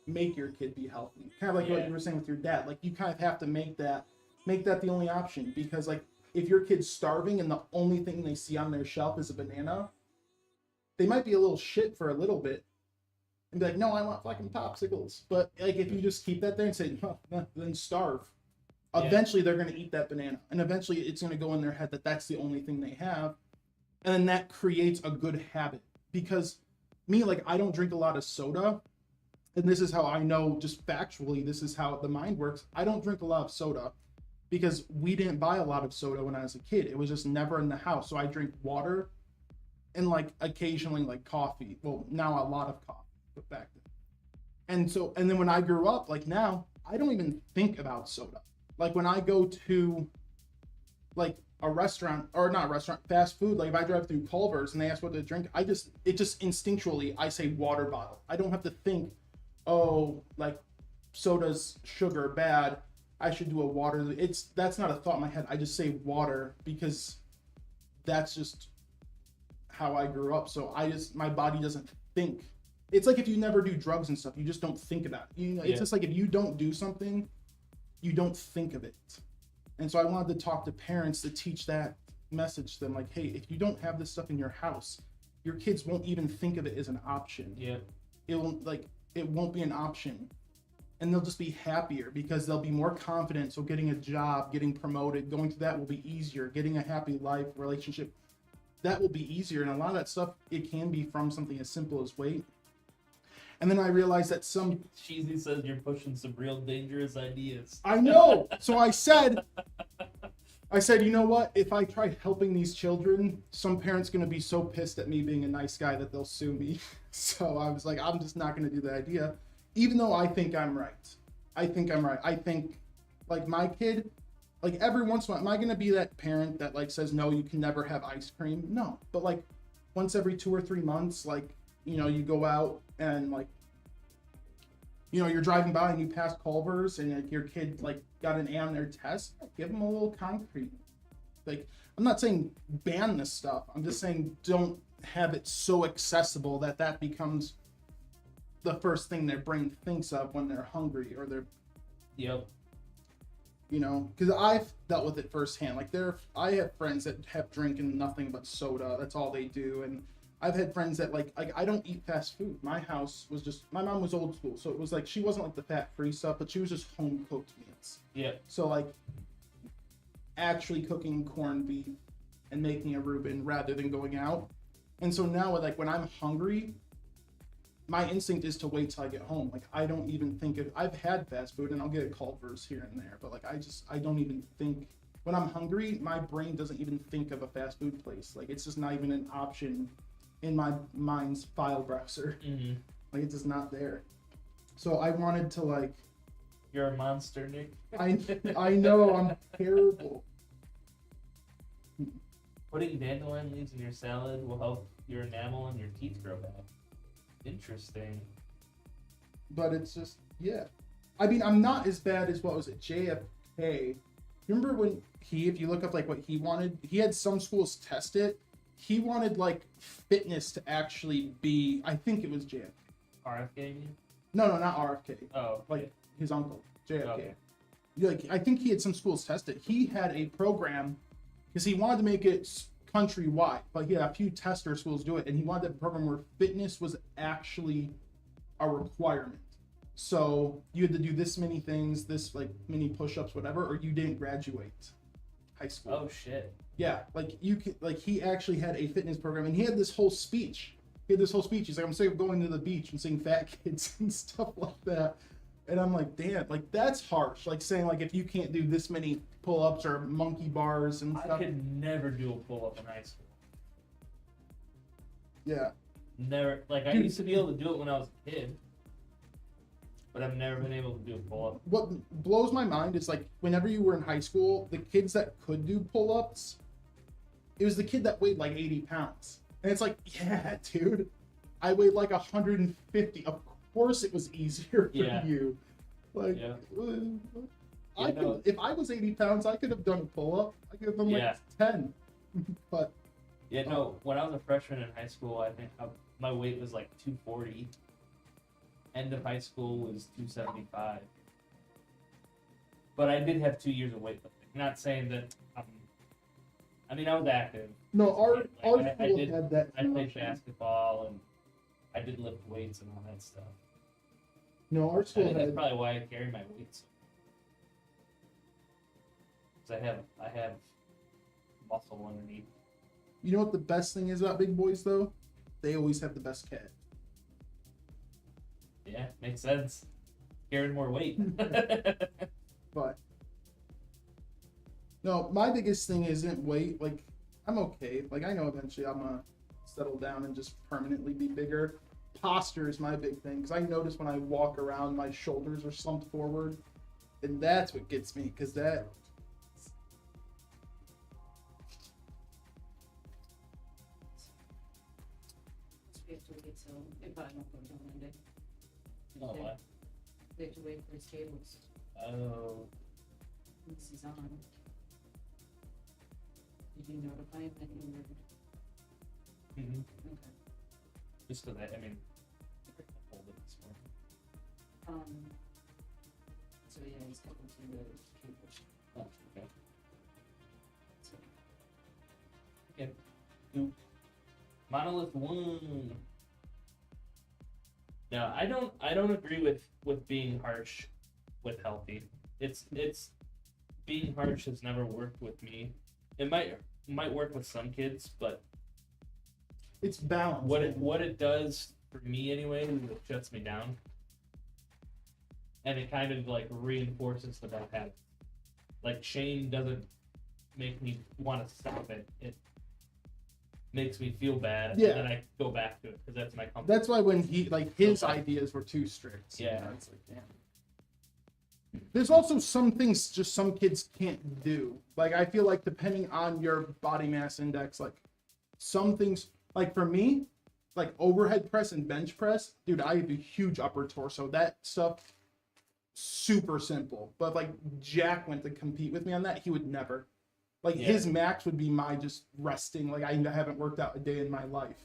make your kid be healthy. Kind of like what you were saying with your dad. Like you kind of have to make that the only option, because like if your kid's starving and the only thing they see on their shelf is a banana, they might be a little shit for a little bit and be like, no, I want fucking popsicles. But like if you just keep that there and say, no, then starve. Eventually they're going to eat that banana, and eventually it's going to go in their head that that's the only thing they have. And then that creates a good habit, because me, like, I don't drink a lot of soda, and this is how I know, just factually, this is how the mind works. I don't drink a lot of soda because we didn't buy a lot of soda when I was a kid. It was just never in the house. So I drink water and like occasionally like coffee. Well, now a lot of coffee, but back then. And then when I grew up, like now, I don't even think about soda. Like when I go to like a restaurant, or not restaurant, fast food, like if I drive through Culver's and they ask what to drink, it just instinctually, I say water bottle. I don't have to think, oh, like soda's sugar bad, I should do a water. That's not a thought in my head. I just say water because that's just how I grew up. So my body doesn't think. It's like if you never do drugs and stuff, you just don't think about it. You know, it's just like if you don't do something, you don't think of it. And so I wanted to talk to parents to teach that message to them, like, hey, if you don't have this stuff in your house, your kids won't even think of it as an option. Yeah. It won't be an option. And they'll just be happier because they'll be more confident. So getting a job, getting promoted, going through that will be easier. Getting a happy life, relationship, that will be easier. And a lot of that stuff, it can be from something as simple as weight. And then I realized that Cheesy says you're pushing some real dangerous ideas. I know. So I said, you know what? If I try helping these children, some parent's going to be so pissed at me being a nice guy that they'll sue me. So I was like, I'm just not going to do that idea, even though I think I'm right. I think, like, my kid, like, every once in a while, am I going to be that parent that, like, says, no, you can never have ice cream? No. But, like, once every 2 or 3 months, like, you know, you go out and, like, you know, you're driving by and you pass Culver's and like your kid like got an A on their test, give them a little concrete. Like, I'm not saying ban this stuff. I'm just saying don't have it so accessible that becomes the first thing their brain thinks of when they're hungry or they're. Yep. You know, because I've dealt with it firsthand. Like I have friends that have drinking nothing but soda. That's all they do. And I've had friends that like I don't eat fast food. My house was just, my mom was old school, so it was like she wasn't like the fat-free stuff, but she was just home cooked meals. Yeah. So like actually cooking corned beef and making a Reuben rather than going out. And so now like when I'm hungry, my instinct is to wait till I get home. Like I don't even think of, I've had fast food and I'll get a Culver's here and there, but like I don't even think, when I'm hungry, my brain doesn't even think of a fast food place. Like it's just not even an option in my mind's file browser. Mm-hmm. Like it's just not there. So I wanted to like, You're a monster, Nick. I know I'm terrible. Putting dandelion leaves in your salad will help your enamel and your teeth grow back. Interesting. But it's just, yeah. I mean, I'm not as bad as, what was it, JFK. Remember when if you look up like what he wanted, he had some schools test it. He wanted like fitness to actually be, I think it was JFK. RFK? No, not RFK. Oh, Like his uncle, JFK. Okay. Like I think he had some schools test it. He had a program because he wanted to make it countrywide, but he had a few tester schools do it, and he wanted a program where fitness was actually a requirement. So you had to do this many things, this like many push-ups, whatever, or you didn't graduate high school. Oh shit. Yeah, like you could, like he actually had a fitness program, and he had this whole speech. He's like, I'm sick of going to the beach and seeing fat kids and stuff like that. And I'm like, damn, like that's harsh. Like saying like if you can't do this many pull-ups or monkey bars and I stuff. could never do a pull-up in high school. Yeah. Never. Like I Dude. used to be able to do it when I was a kid, but I've never been able to do a pull-up. What blows my mind is like whenever you were in high school, the kids that could do pull-ups, it was the kid that weighed like 80 pounds. And it's like, yeah, dude, I weighed like 150. Of course it was easier for Yeah. you. Like, Yeah. I Yeah, could, no. if I was 80 pounds, I could have done a pull-up. I could have done like Yeah. 10. But Yeah, no. When I was a freshman in high school, I think my weight was like 240. End of high school was 275. But I did have 2 years of weightlifting. Not saying that. I mean, I was active. no, our Like, school I had that. I played basketball and I did lift weights and all that stuff. No, our I school think that's had. probably why I carry my weights. Because I have muscle underneath. You know what the best thing is about big boys though? They always have the best cat. Yeah, makes sense. Carrying more weight. But no, my biggest thing isn't weight. Like I'm okay. Like I know eventually I'm gonna settle down and just permanently be bigger. Posture is my big thing because I notice when I walk around, my shoulders are slumped forward, and that's what gets me. Because that. So we have to wait till, it probably won't go till Monday. Oh, what? They have to wait for his cables. Oh, Once he's on. Did you notify him that you were, mhm. okay. Just because I mean, I pulled it this morning. So yeah, he's coupled to the cables. Oh, okay. So, Okay. Two. Monolith 1. No, I don't agree with being harsh with healthy. It's being harsh has never worked with me. It might work with some kids, but It's balance. what it does for me anyway is it shuts me down. And it kind of like reinforces the bad habit. Like Shane doesn't make me want to stop it. It makes me feel bad, Yeah. and then I go back to it because that's my comfort. That's why when he like his ideas were too strict. Yeah. You know, it's like, damn. There's also some things just some kids can't do. Like I feel like depending on your body mass index, like some things, like for me, like overhead press and bench press, dude, I have a huge upper torso. That stuff, super simple. But like Jack went to compete with me on that, he would never. Like Yeah. his max would be my just resting. Like I haven't worked out a day in my life,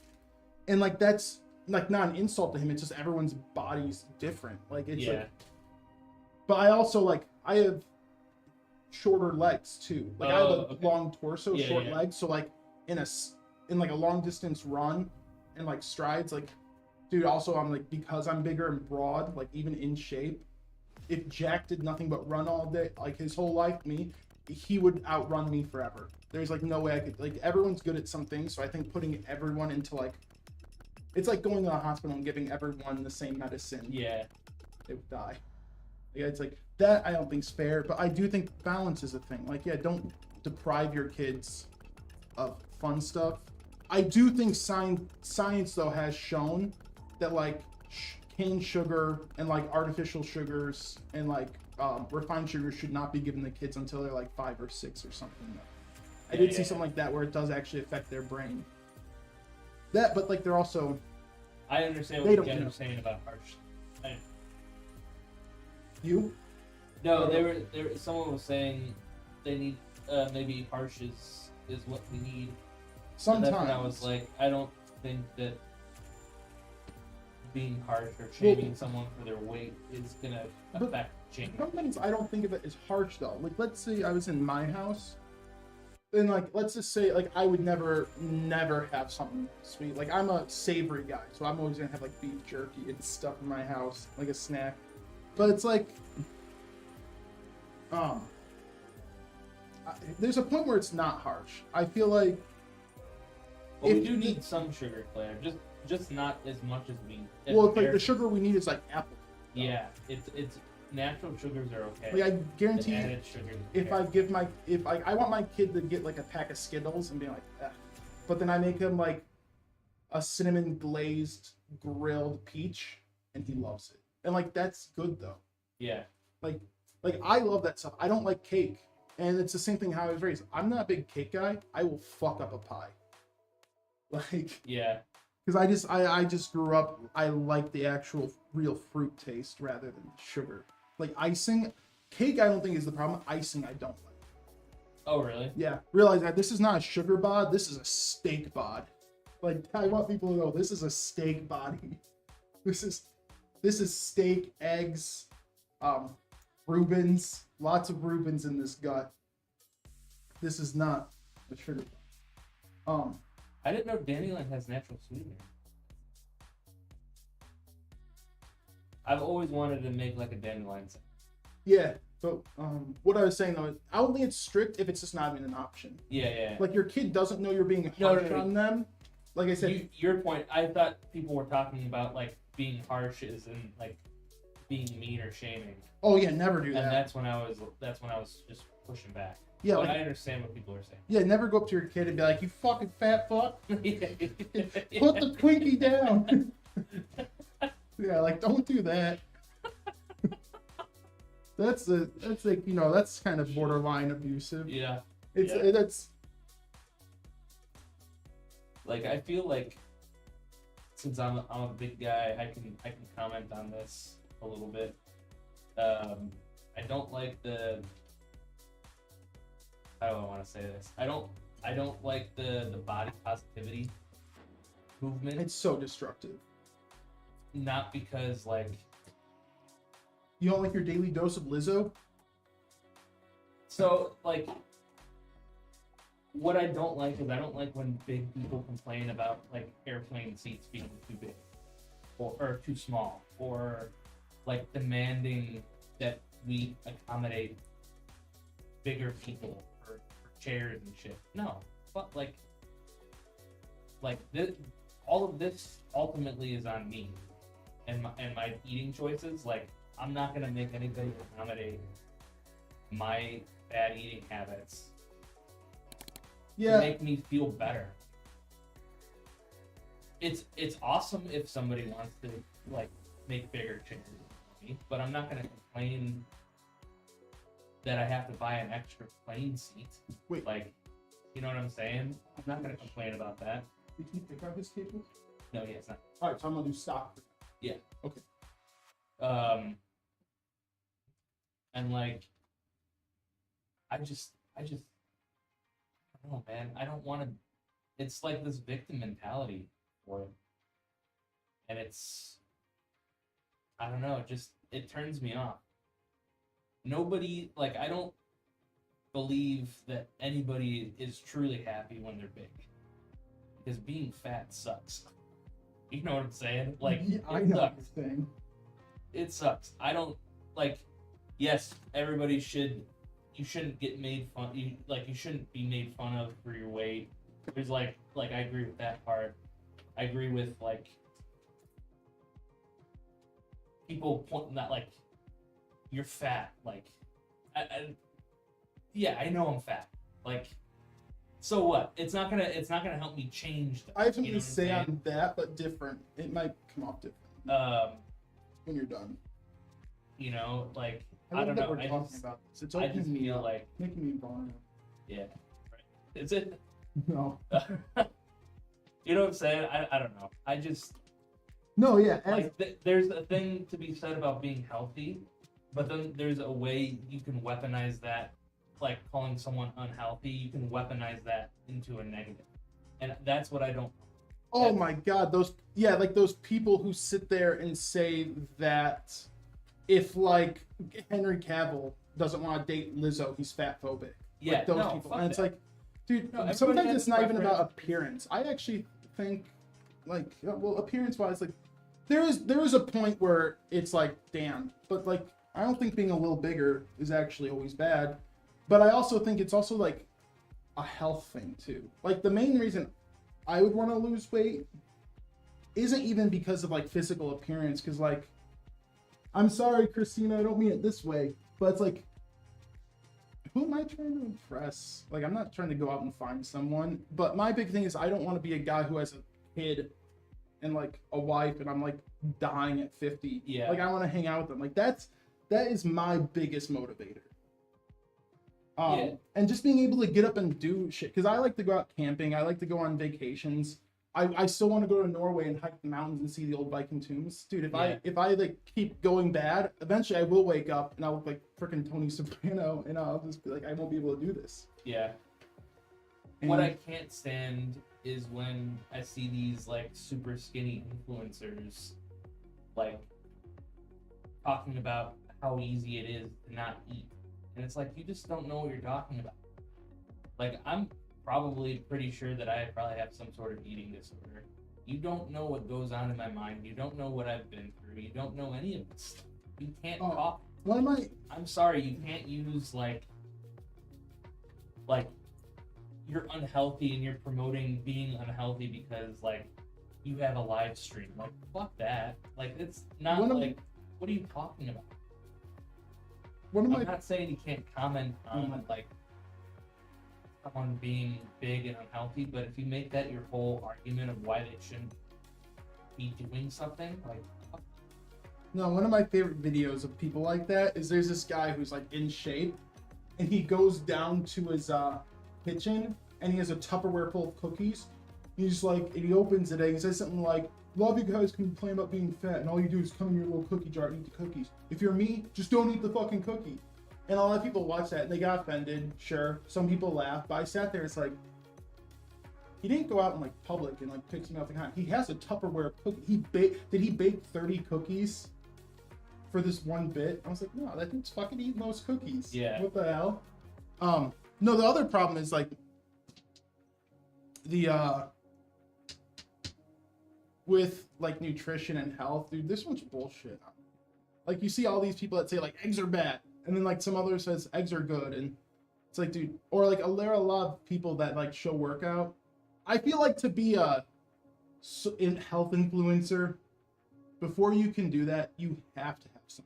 and like that's like not an insult to him. It's just everyone's body's different. Like it's Yeah. like. But I also like I have shorter legs too. Like I have a okay. long torso, Yeah, short yeah. legs. So like in like a long distance run and like strides, like dude. Also, I'm like because I'm bigger and broad, like even in shape. If Jack did nothing but run all day, like his whole life, he would outrun me forever. There's like no way I could. Like everyone's good at some things, so I think putting everyone into like, it's like going to the hospital and giving everyone the same medicine. Yeah. They would die. Yeah, it's like that. I don't think's fair, but I do think balance is a thing. Like, yeah, don't deprive your kids of fun stuff. I do think science though has shown that like cane sugar and like artificial sugars and like refined sugars should not be given to kids until they're like 5 or 6 or something. I did see something like that where it does actually affect their brain. That, but like they're also. I understand They what you don't guys know. are saying about harsh. You? No, someone was saying they need maybe harsh is what we need. And Sometimes. that's when I was like, I don't think that being harsh or shaming someone for their weight is gonna affect change. Sometimes I don't think of it as harsh though. Like let's say I was in my house, and like let's just say like I would never have something sweet. Like I'm a savory guy, so I'm always gonna have like beef jerky and stuff in my house, like a snack. But it's like, there's a point where it's not harsh. I feel like. Well, we do need some sugar, Claire. Just not as much as we. As Well, it's like the sugar we need is like apple. Yeah, it's natural sugars are okay. Like I guarantee, And added sugars. if I want my kid to get like a pack of Skittles and be like, but then I make him like a cinnamon glazed grilled peach, and he loves it. And like that's good though. Yeah. Like I love that stuff. I don't like cake, and it's the same thing how I was raised. I'm not a big cake guy. I will fuck up a pie. Like Yeah. because I just grew up. I like the actual real fruit taste rather than sugar. Like icing, cake I don't think is the problem. Icing I don't like. Oh, really? Yeah, realize that this is not a sugar bod. This is a steak bod. Like I want people to know this is a steak body. This is steak, eggs, Reubens, lots of Reubens in this gut. This is not a sugar bod. I didn't know dandelion has natural sweetener. I've always wanted to make like a dandelion scent. Yeah, but what I was saying though, I don't think it's strict if it's just not even an option. Yeah. Like your kid doesn't know you're being No, harsh on them. Like I said, Your point. I thought people were talking about like being harsh is in like being mean or shaming, oh yeah, never do and that. that's when I was just pushing back. Yeah, but like, I understand what people are saying. yeah, never go up to your kid and be like, "You fucking fat fuck, put Yeah. the Twinkie down." Yeah, like don't do that. That's like that's kind of borderline abusive. Yeah. That's Like I feel like since I'm a big guy, I can comment on this a little bit. I don't like the. How do I want to say this? I don't like the body positivity movement. it's so destructive. Not because like You don't like your daily dose of Lizzo? so like what I don't like is I don't like when big people complain about like airplane seats being too big or too small or like demanding that we accommodate bigger people for chairs and shit. No, but like this, all of this ultimately is on me and my eating choices. Like I'm not gonna make anybody accommodate my bad eating habits to Yeah. make me feel better. It's awesome if somebody wants to like make bigger changes for me, but I'm not gonna complain that I have to buy an extra plane seat. Wait. Like, you know what I'm saying? I'm not gonna complain about that. Did he pick up his cables? No, yeah, it's not. All right, so I'm gonna do stock. And like, I don't know, man. I don't want to. It's like this victim mentality for it, and I don't know. It turns me off. Nobody like I don't. believe that anybody is truly happy when they're big. Because being fat sucks. You know what I'm saying? Like, Yeah, I it know sucks. what you're saying. It sucks. I don't like. Yes, everybody should. You shouldn't get made fun. You shouldn't be made fun of for your weight. There's like I agree with that part. I agree with like people pointing that like you're fat. Like, yeah, I know I'm fat. Like, so what? It's not gonna help me change. I have something you know to what I'm say saying? on that, but different. It might come off different when you're done. You know, like I I love don't that know. we're I talking just about this. It's I opening just me feel up, like making me vulnerable. yeah, right. Is it? No. You know what I'm saying? I don't know. I just No, yeah. like there's a thing to be said about being healthy, but then there's a way you can weaponize that, like calling someone unhealthy. You can weaponize that into a negative, and that's what I don't. Oh my God, those people who sit there and say that if like Henry Cavill doesn't want to date Lizzo, he's fat phobic. Yeah, like those no, people, fuck and it's that. like, dude, No, everybody sometimes has it's not even about preference. appearance. I actually think, like, well, appearance-wise, like, there is a point where it's like, damn, but like, I don't think being a little bigger is actually always bad, but I also think it's also like a health thing too. Like the main reason I would want to lose weight isn't even because of like physical appearance, because like, I'm sorry, Christina, I don't mean it this way, but it's like, who am I trying to impress? Like, I'm not trying to go out and find someone, but my big thing is I don't want to be a guy who has a kid and like a wife and I'm like dying at 50. Yeah. Like, I want to hang out with them. Like, that is my biggest motivator. Yeah. And just being able to get up and do shit, because I like to go out camping. I like to go on vacations. I still want to go to Norway and hike the mountains and see the old Viking tombs. Dude, if I like keep going bad, eventually I will wake up and I'll look like freaking Tony Soprano and I'll just be like, I won't be able to do this. Yeah. And What I can't stand is when I see these like super skinny influencers like talking about how easy it is to not eat. And it's like, you just don't know what you're talking about. Like, I'm probably pretty sure that I probably have some sort of eating disorder. You don't know what goes on in my mind. You don't know what I've been through. You don't know any of this stuff. You can't talk. What am I? I'm sorry, you can't use like you're unhealthy and you're promoting being unhealthy because like you have a live stream. Like, fuck that. Like, it's not What am- like what are you talking about? What am I'm I? not saying you can't comment on like someone being big and unhealthy, but if you make that your whole argument of why they shouldn't be doing something, like fuck. No, one of my favorite videos of people like that is there's this guy who's like in shape, and he goes down to his kitchen and he has a Tupperware full of cookies. He's like, and he opens it and he says something like, "A lot of you guys complain about being fat, and all you do is come in your little cookie jar and eat the cookies. If you're me, just don't eat the fucking cookie." And a lot of people watch that and they got offended. Sure, some people laugh, but I sat there. It's like, he didn't go out in like public and like pick something out the kind. He has a Tupperware cookie. Did he bake 30 cookies for this one bit? I was like, no, that dude's fucking eating those cookies. Yeah. What the hell? No, the other problem is like the with like nutrition and health, dude, this one's bullshit. Like, you see all these people that say like eggs are bad, and then like some other says eggs are good, and it's like, dude, or like there are a lot of people that like show workout. I feel like to be a health influencer, before you can do that, you have to have some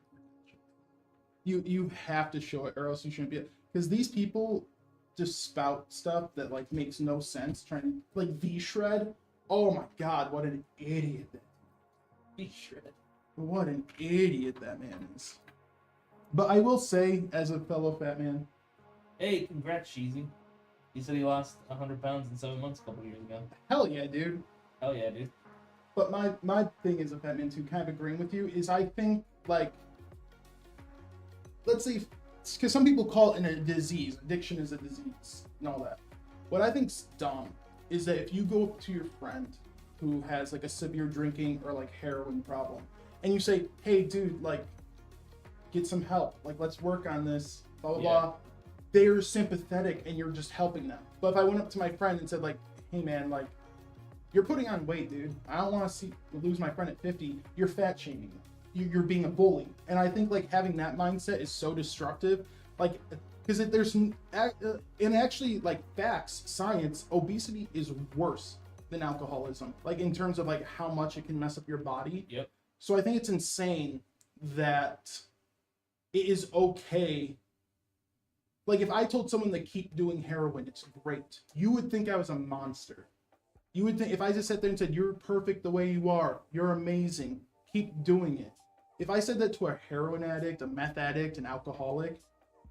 you have to show it, or else you shouldn't be. Because these people just spout stuff that like makes no sense. Trying to like V-Shred. Oh my God, what an idiot that V-Shred. What an idiot that man is. But I will say, as a fellow fat man, Hey, congrats, Cheesy. He said he lost 100 pounds in 7 months a couple years ago. hell yeah, dude. Hell yeah, dude. But my thing as a fat man too, kind of agreeing with you, is I think like, let's say, because some people call it a disease. Addiction is a disease and all that. What I think's dumb is that if you go up to your friend who has like a severe drinking or like heroin problem, and you say, "Hey, dude, like, get some help. Like, let's work on this." Blah blah Yeah. blah. they're sympathetic and you're just helping them. But if I went up to my friend and said like, hey man, like, you're putting on weight, dude. I don't want to lose my friend at 50. You're fat shaming. You're being a bully. And I think like having that mindset is so destructive. Like, because there's in actually like facts, science, obesity is worse than alcoholism. Like in terms of like how much it can mess up your body. Yep. So I think it's insane that it is okay. Like if I told someone to keep doing heroin, it's great. You would think I was a monster. You would think if I just sat there and said, you're perfect the way you are, you're amazing, keep doing it. If I said that to a heroin addict, a meth addict, an alcoholic,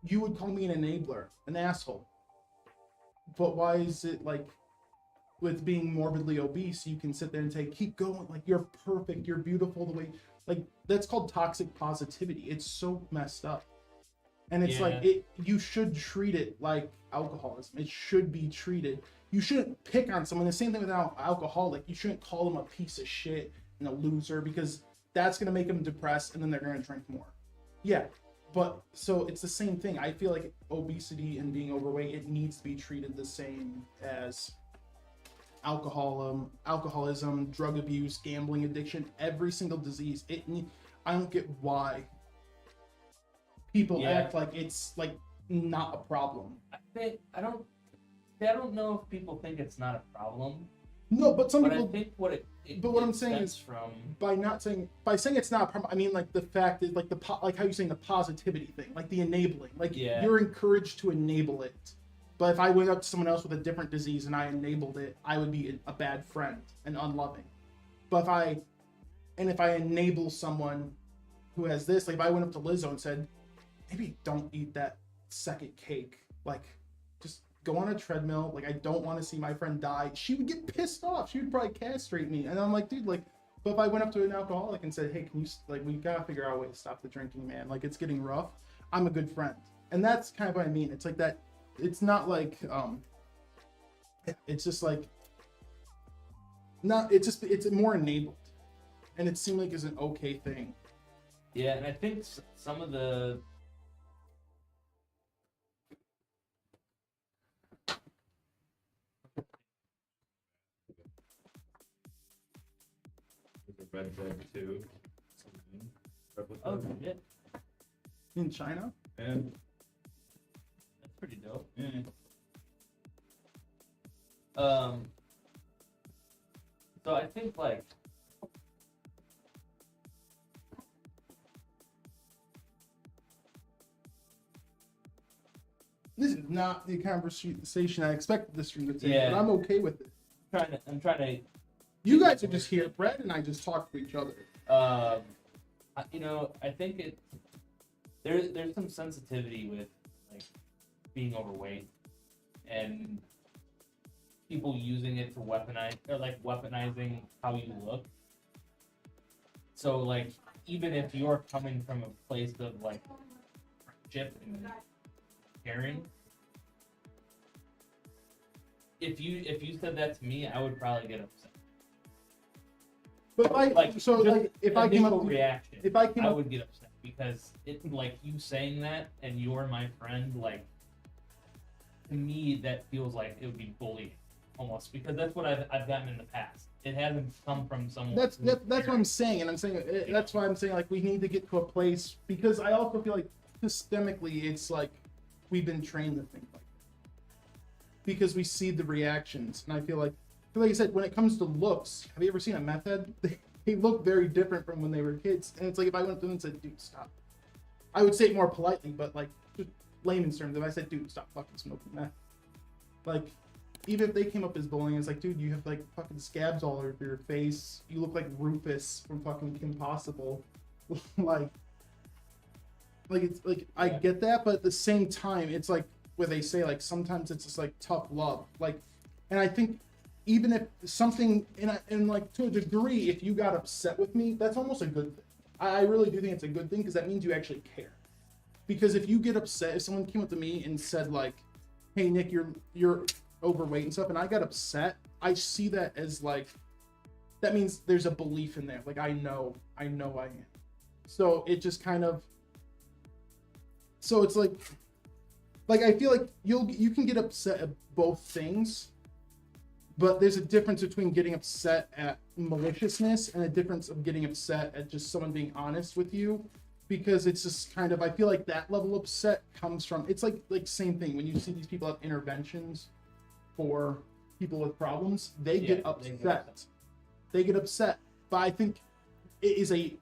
you would call me an enabler, an asshole. But why is it like with being morbidly obese, you can sit there and say, keep going, like you're perfect, you're beautiful the way, like that's called toxic positivity. It's so messed up. And it's like you should treat it like alcoholism. It should be treated. You shouldn't pick on someone. The same thing with an alcoholic. You shouldn't call them a piece of shit and a loser because that's going to make them depressed and then they're going to drink more. Yeah, but so it's the same thing. I feel like obesity and being overweight, it needs to be treated the same as alcoholism, drug abuse, gambling addiction, every single disease. I don't get why people act like it's like not a problem. I don't know if people think it's not a problem. No, but some but people. I think what I'm saying is from by saying it's not a problem. I mean, like the fact is like like how you're saying the positivity thing, like the enabling, like you're encouraged to enable it. But if I went up to someone else with a different disease and I enabled it, I would be a bad friend and unloving. But if I enable someone who has this, like if I went up to Lizzo and said, maybe don't eat that second cake, like just go on a treadmill, like I don't want to see my friend die, she would get pissed off. She would probably castrate me. And I'm like, dude, like, but if I went up to an alcoholic and said, hey, can you, like, we gotta figure out a way to stop the drinking, man, like it's getting rough, I'm a good friend. And that's kind of what I mean. It's like that. It's not like it's just like it's more enabled, and it seemed like it's an okay thing. Yeah, and I think some of the Red Dead 2. oh shit, In China? And that's pretty dope. yeah. So I think like This is not the conversation I expected this room to take, Yeah. but I'm okay with it. I'm trying to You guys are just here. Brett and I just talk to each other. I think there's some sensitivity with like being overweight and people using it to weaponize or like weaponizing how you look. So like even if you're coming from a place of like friendship and caring, if you said that to me, I would probably get upset. But if I came up reaction, I would get upset because it like you saying that and you're my friend, like to me that feels like it would be bullying almost, because that's what I've gotten in the past. It hasn't come from someone. That's what I'm saying, and I'm saying that's why I'm saying like we need to get to a place, because I also feel like systemically it's like we've been trained to think like that because we see the reactions, and I feel like I said, when it comes to looks, have you ever seen a meth head? They look very different from when they were kids, and it's like if I went to them and said, dude, stop, I would say it more politely, but like just layman's terms, if I said, dude, stop fucking smoking meth, like even if they came up as bullying, it's like, dude, you have like fucking scabs all over your face, you look like Rufus from fucking Kim Possible. like it's like I get that, but at the same time it's like where they say like sometimes it's just like tough love, like, and I think even if something and like to a degree, if you got upset with me, that's almost a good thing. I really do think it's a good thing, because that means you actually care. Because if you get upset, if someone came up to me and said like, hey Nick, you're overweight and stuff, and I got upset, I see that as like, that means there's a belief in there, like I know I am. So it just kind of, so it's like like I feel like you can get upset at both things, but there's a difference between getting upset at maliciousness and a difference of getting upset at just someone being honest with you, because it's just kind of, I feel like that level of upset comes from, it's like same thing when you see these people have interventions for people with problems, they get upset. They get upset, but I think it is a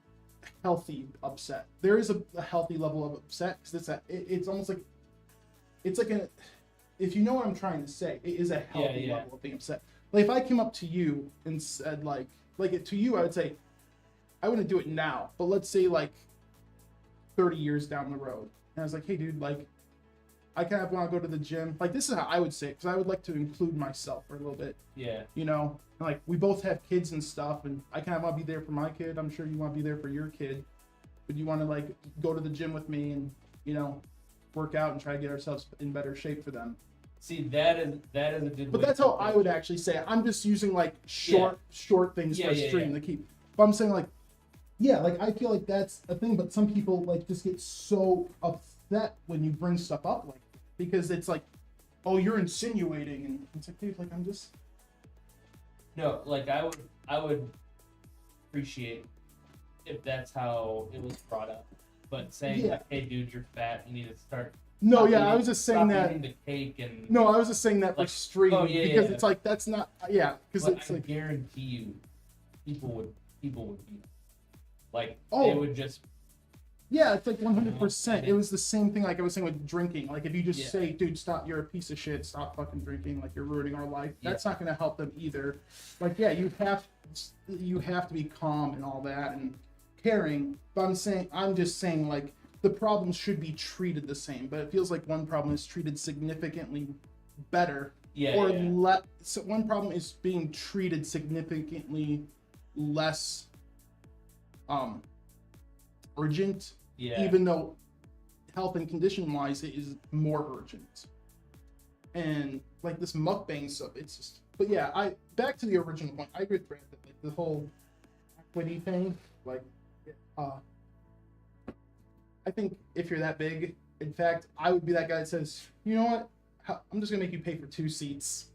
healthy upset. There is a healthy level of upset because it's almost like, it's like a, if you know what I'm trying to say, it is a healthy level of being upset. Like if I came up to you and said to you, I would say, I wouldn't do it now, but let's say like 30 years down the road, and I was like, hey dude, like I kind of want to go to the gym. Like this is how I would say it, because I would like to include myself for a little bit. Yeah. You know, and like we both have kids and stuff, and I kind of want to be there for my kid. I'm sure you want to be there for your kid, but you want to like go to the gym with me and, you know, work out and try to get ourselves in better shape for them. See, that is a good. But that's how I would actually say it. I'm just using like short things for a stream to keep. But I'm saying like, yeah, like I feel like that's a thing. But some people like just get so upset when you bring stuff up, like because it's like, oh, you're insinuating, and it's like, dude, like I'm just. No, like I would appreciate if that's how it was brought up. But saying like, hey dude, you're fat, you need to start. No, yeah, I was just saying that. The cake and. No, I was just saying that like, for stream because it's like that's not because it's I like. guarantee you, people would be like they would just. Yeah, it's like 100%. It was the same thing like I was saying with drinking. Like if you just say, dude, stop, you're a piece of shit, stop fucking drinking, like you're ruining our life. That's not gonna help them either. Like you have to be calm and all that and caring. But I'm just saying like the problems should be treated the same. But it feels like one problem is treated significantly better. So one problem is being treated significantly less urgent. Yeah. Even though health and condition wise it is more urgent. And like this mukbang stuff, it's just but yeah, back to the original point. I agree with Brandon, like the whole equity thing, like I think if you're that big, in fact, I would be that guy that says, you know what? I'm just gonna make you pay for 2 seats.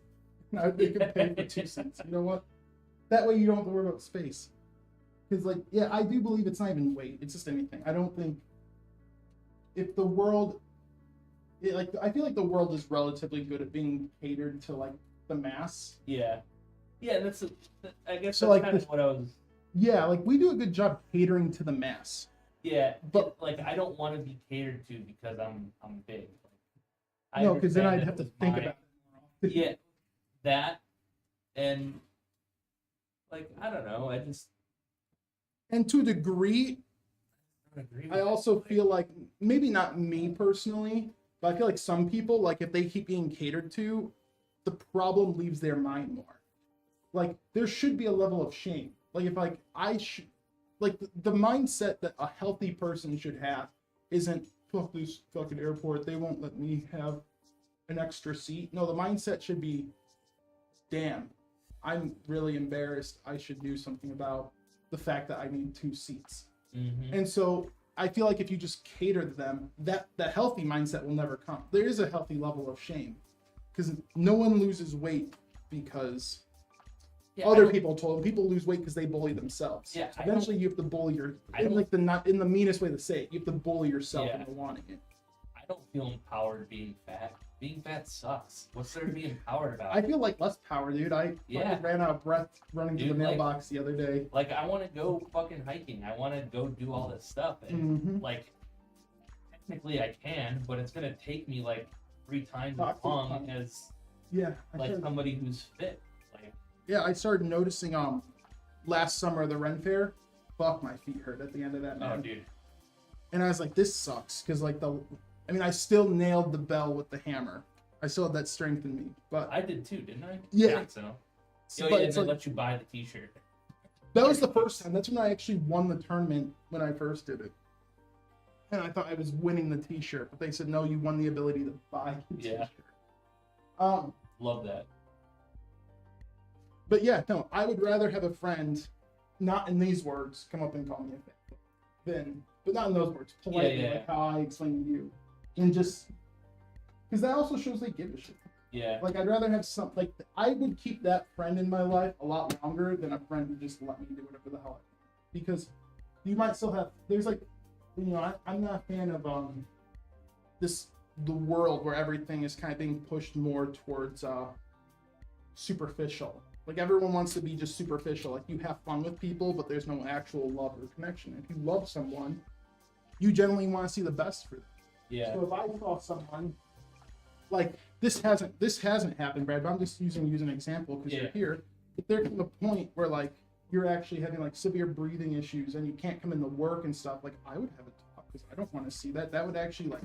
I would make you pay for 2 seats. You know what? That way you don't have to worry about space. Because, like, yeah, I do believe it's not even weight. It's just anything. I don't think if the world, I feel like the world is relatively good at being catered to, like, the mass. Yeah. Yeah, I guess so, that's like, kind of what I was. Yeah, like, we do a good job catering to the mass. Yeah, but, like, I don't want to be catered to because I'm big. No, because then I'd have to think about it. Yeah, that, and, like, I don't know, I just. And to a degree, I also feel like, maybe not me personally, but I feel like some people, like if they keep being catered to, the problem leaves their mind more. Like there should be a level of shame. Like if like the mindset that a healthy person should have isn't, fuck this fucking airport, they won't let me have an extra seat. No, the mindset should be, damn, I'm really embarrassed. I should do something about the fact that I need 2 seats. Mm-hmm. And so I feel like if you just cater to them, that healthy mindset will never come. There is a healthy level of shame because no one loses weight because other people told them. People lose weight because they bully themselves. Yeah, so eventually you have to bully not in the meanest way to say it. You have to bully yourself into wanting it. I don't feel empowered being fat. Being fat sucks. What's there to be empowered about? I feel like less power, dude. I ran out of breath running to the mailbox the other day. Like, I want to go fucking hiking. I want to go do all this stuff. And, like, technically I can, but it's going to take me, like, 3 times as long as, somebody who's fit. Like, yeah, I started noticing, last summer, the Ren Fair. Fuck, my feet hurt at the end of that, man. Oh, dude. And I was like, this sucks. Because, like, I still nailed the bell with the hammer. I still had that strength in me, but I did too, didn't I? Yeah. I think so. And they let you buy the T-shirt. That was the first time. That's when I actually won the tournament when I first did it. And I thought I was winning the T-shirt, but they said no, you won the ability to buy the T-shirt. Love that. But yeah, no, I would rather have a friend, not in these words, come up and call me a fat, but not in those words, politely, like how I explained to you. And just Because that also shows they give a shit. Yeah. Like, I'd rather have some, like, I would keep that friend in my life a lot longer than a friend who just let me do whatever the hell I want. Because you might still have, there's like, you know, I'm not a fan of the world where everything is kind of being pushed more towards superficial. Like, everyone wants to be just superficial. Like, you have fun with people, but there's no actual love or connection. If you love someone, you generally want to see the best for them. Yeah. So if I saw someone, like, this hasn't happened, Brad, but I'm just using you as an example because you're here. If there comes a point where, like, you're actually having, like, severe breathing issues and you can't come into work and stuff, like, I would have a talk because I don't want to see that. That would actually, like,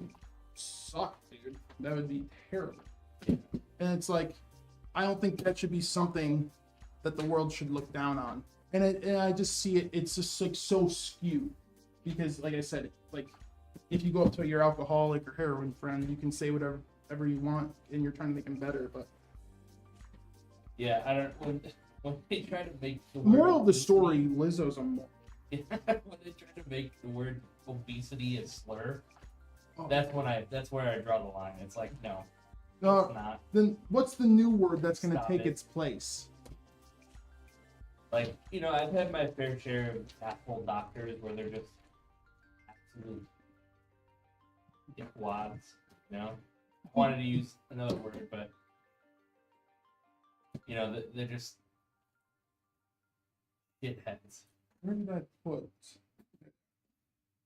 suck, dude. That would be terrible. And it's like, I don't think that should be something that the world should look down on. And I just see it, it's just, like, so skewed. Because, like I said, like, if you go up to your alcoholic or heroin friend, you can say whatever you want and you're trying to make them better, but Yeah, I don't, when they try to make the word moral of the obesity- story, Lizzo's a moral. when they try to make the word obesity a slur, Oh. that's where I draw the line. It's like, no, Uh, it's not. then what's the new word that's going to Stop take it. its place? Like, you know, I've had my fair share of asshole doctors where they're just absolute dickwads, you know? I wanted to use another word, but, you know, they're just shitheads. Where did I put?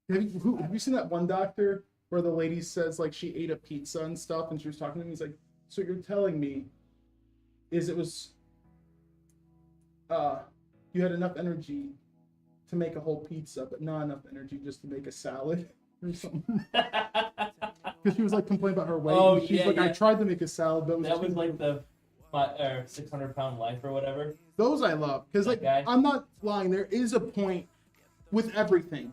Have you seen that one doctor where the lady says, like, she ate a pizza and stuff and she was talking to him? He's like, so you're telling me is it was you had enough energy to make a whole pizza, but not enough energy just to make a salad or something? Because she was like complaining about her weight. Oh, and she's yeah, like, I yeah. tried to make a salad, but it was That was too- like the 600-pound life or whatever. those I love. Because, like, That guy? I'm not lying. There is a point with everything.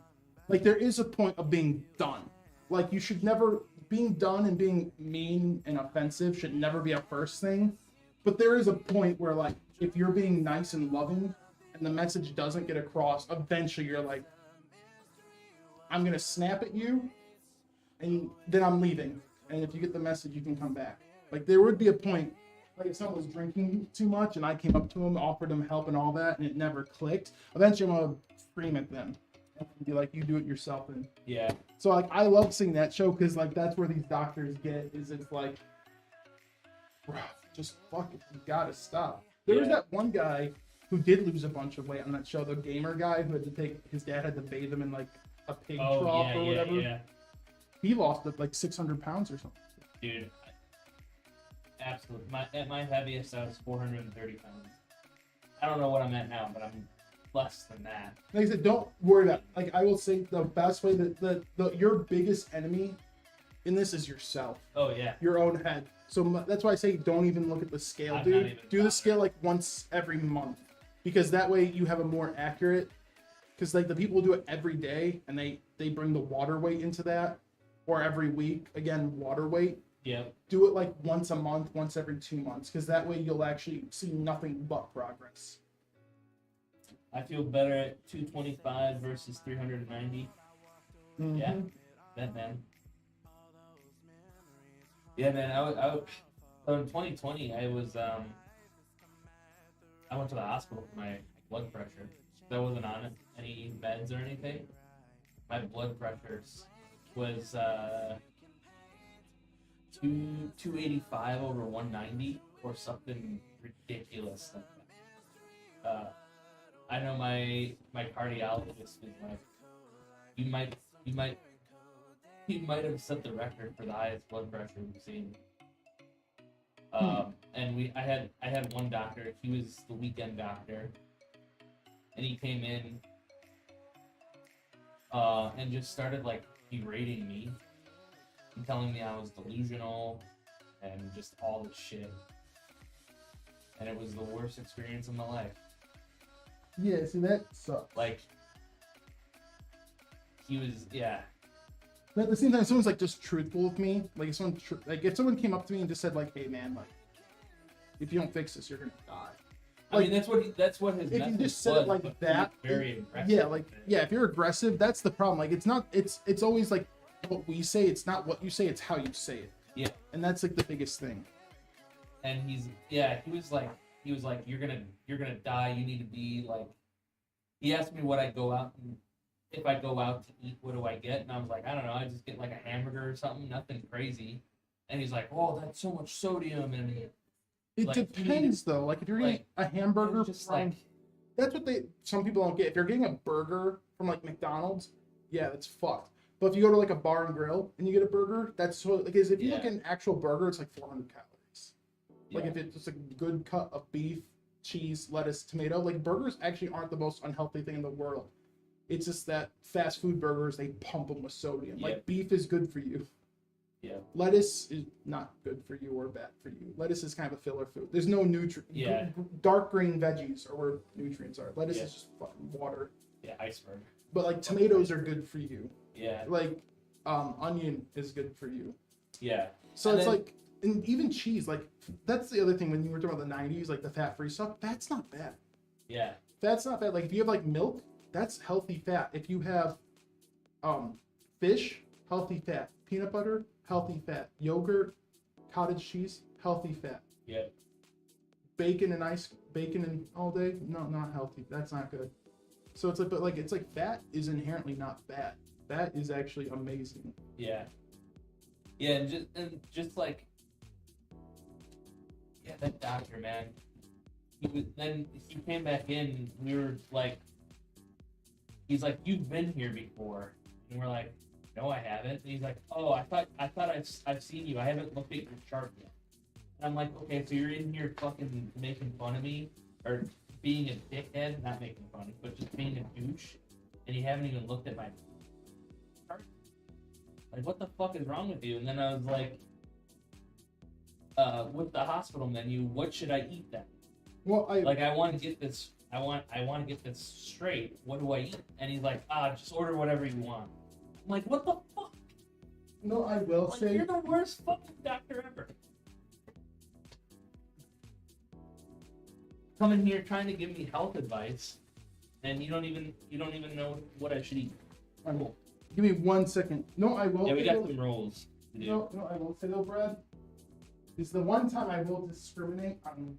Like, there is a point of being done. Like, you should never, being done and being mean and offensive should never be a first thing. But there is a point where, like, if you're being nice and loving and the message doesn't get across, eventually you're like, I'm going to snap at you and then I'm leaving. And if you get the message, you can come back. Like, there would be a point, like, if someone was drinking too much and I came up to him, offered him help and all that, and it never clicked, eventually I'm going to scream at them and be like, you do it yourself. And Yeah. so, like, I love seeing that show because, like, that's where these doctors get, is it's like, bro, just fuck it, you gotta stop. There was Yeah. that one guy who did lose a bunch of weight on that show, the gamer guy who had to take, his dad had to bathe him in, like, a pig Oh, trough yeah, or yeah, whatever. yeah. He lost, like, 600 pounds or something. Dude, absolutely. At my heaviest, I was 430 pounds. I don't know what I'm at now, but I'm less than that. Like I said, don't worry about it. Like, I will say the best way that your biggest enemy in this is yourself, Oh, yeah. your own head. So that's why I say don't even look at the scale, I'm not dude. even Do the bothered. scale like once every month, because that way you have a more accurate. Because, like, the people who do it every day and they bring the water weight into that, or every week, again, water weight. Yep. Do it like once a month, once every 2 months, because that way you'll actually see nothing but progress. I feel better at 225 versus 390. Yeah. Mhm. That man. Yeah, man. So in 2020, I went to the hospital for my blood pressure. I wasn't on any meds or anything. My blood pressure was 285 over 190 or something ridiculous like that. I know my cardiologist was like, you might have set the record for the highest blood pressure we've seen. And I had one doctor. He was the weekend doctor, and he came in and just started like berating me and telling me I was delusional and just all this shit. And it was the worst experience of my life. Yeah, see, that sucks. Like, he was, yeah. But at the same time, someone's like just truthful with me. Like, if someone came up to me and just said, like, "Hey, man, like, if you don't fix this, you're gonna die." I mean, that's what his if you message just said was, it like but that, he was very aggressive. yeah, like, yeah, if you're aggressive, that's the problem. Like, it's always like what we say. It's not what you say. It's how you say it. Yeah. And that's like the biggest thing. And he was like, you're gonna die. You need to be like. He asked me what I go out and if I go out to eat, what do I get? And I was like, I don't know. I just get like a hamburger or something, nothing crazy. And he's like, oh, that's so much sodium and. It Like, depends though. Like if you're getting a hamburger just from, that's what some people don't get. If you're getting a burger from like McDonald's, yeah, that's fucked. But if you go to like a bar and grill and you get a burger, that's so like if you look at an actual burger, it's like 400 calories. Like if it's just a good cut of beef, cheese, lettuce, tomato, like burgers actually aren't the most unhealthy thing in the world. It's just that fast food burgers, they pump them with sodium. Like beef is good for you. Yeah. Lettuce is not good for you or bad for you. Lettuce is kind of a filler food. There's no nutrient. Yeah. Dark green veggies are where nutrients are. Lettuce is just fucking water. Yeah, iceberg. But like tomatoes are good for you. Yeah. Like onion is good for you. Yeah. So and it's like, and even cheese, like that's the other thing when you were talking about the 90s, like the fat-free stuff, that's not bad. Yeah. Fat's not bad. Like if you have like milk, that's healthy fat. If you have fish, healthy fat. Peanut butter, healthy fat. Yogurt, cottage cheese, healthy fat. Yep. Bacon and all day, no, not healthy. That's not good. So it's like, but like it's like fat is inherently not bad. Fat is actually amazing. Yeah. Yeah, and just like, yeah, that doctor, man. Then he came back in. And we were like, he's like, you've been here before, and we're like, no, I haven't. And he's like, oh, I thought I've seen you. I haven't looked at your chart yet. And I'm like, okay, so you're in here fucking making fun of me or being a dickhead, not making fun, but just being a douche, and you haven't even looked at my chart. Like, what the fuck is wrong with you? And then I was like, with the hospital menu, what should I eat then? Well, I want to get this. I want to get this straight. What do I eat? And he's like, just order whatever you want. I'm like, what the fuck? No, I will Like, say you're the worst fucking doctor ever. Coming here trying to give me health advice, and you don't even know what I should eat. I will. Give me 1 second. No, I will. Yeah, we got some rolls to do. No, I will say though, Brad. Is the one time I will discriminate on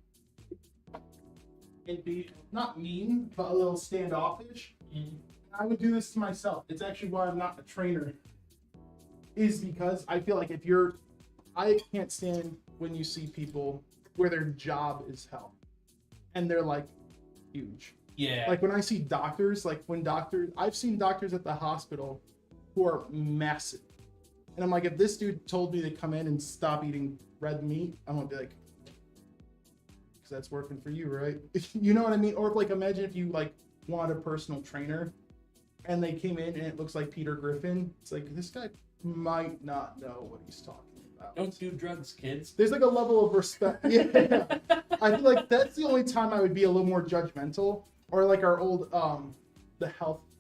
and be not mean, but a little standoffish. Mm-hmm. I would do this to myself. It's actually why I'm not a trainer. Is because I feel like I can't stand when you see people where their job is health, and they're like huge. Yeah. Like when I see doctors, I've seen doctors at the hospital who are massive. And I'm like, if this dude told me to come in and stop eating red meat, I'm gonna be like, because that's working for you, right? You know what I mean? Or like, imagine if you like want a personal trainer and they came in and it looks like Peter Griffin. It's like, this guy might not know what he's talking about. Don't do drugs, kids. There's like a level of respect. Yeah. I feel like that's the only time I would be a little more judgmental. Or like our old the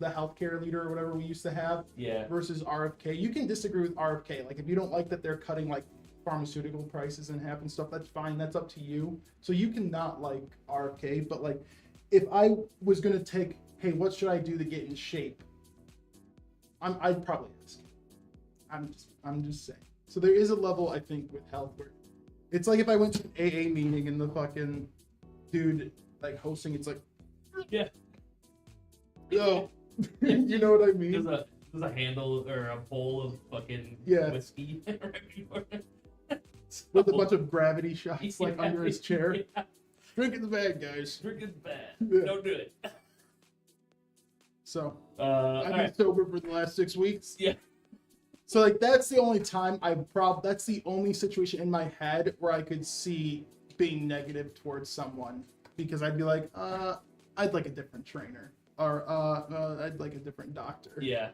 healthcare leader or whatever we used to have. Yeah. Versus RFK. You can disagree with RFK. Like if you don't like that they're cutting like pharmaceutical prices in half and stuff, that's fine. That's up to you. So you can not like RFK, but like if I was gonna take, hey, what should I do to get in shape? I'd probably ask. I'm just saying. So there is a level I think with health where it's like if I went to an AA meeting and the fucking dude like hosting, it's like, yeah, yo, you know what I mean? There's a handle or a bowl of fucking whiskey right before. With a bunch of gravity shots like Yeah, under his chair. yeah. Drink is bad, guys. Drink is bad. Yeah. Don't do it. So All I've been right. sober for the last 6 weeks. Yeah. So like that's the only time that's the only situation in my head where I could see being negative towards someone, because I'd be like, I'd like a different trainer, or I'd like a different doctor. Yeah.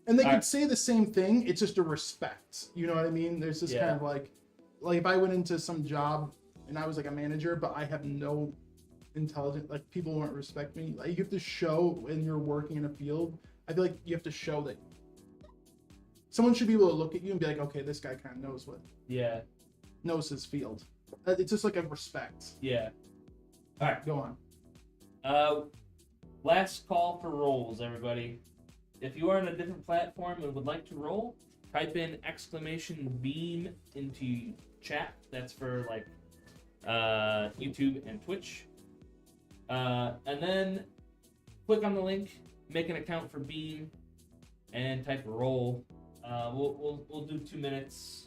And they could say the same thing. It's just a respect. You know what I mean? There's this kind of like if I went into some job and I was like a manager, but I have no intelligence, like people won't respect me. Like you have to show when you're working in a field. I feel like you have to show that someone should be able to look at you and be like, okay, this guy kind of knows his field. It's just like a respect. Yeah. All right. Go on. Last call for rolls, everybody. If you are on a different platform and would like to roll, type in exclamation beam into chat. That's for like YouTube and Twitch. And then click on the link, make an account for Beam, and type roll. We'll do 2 minutes.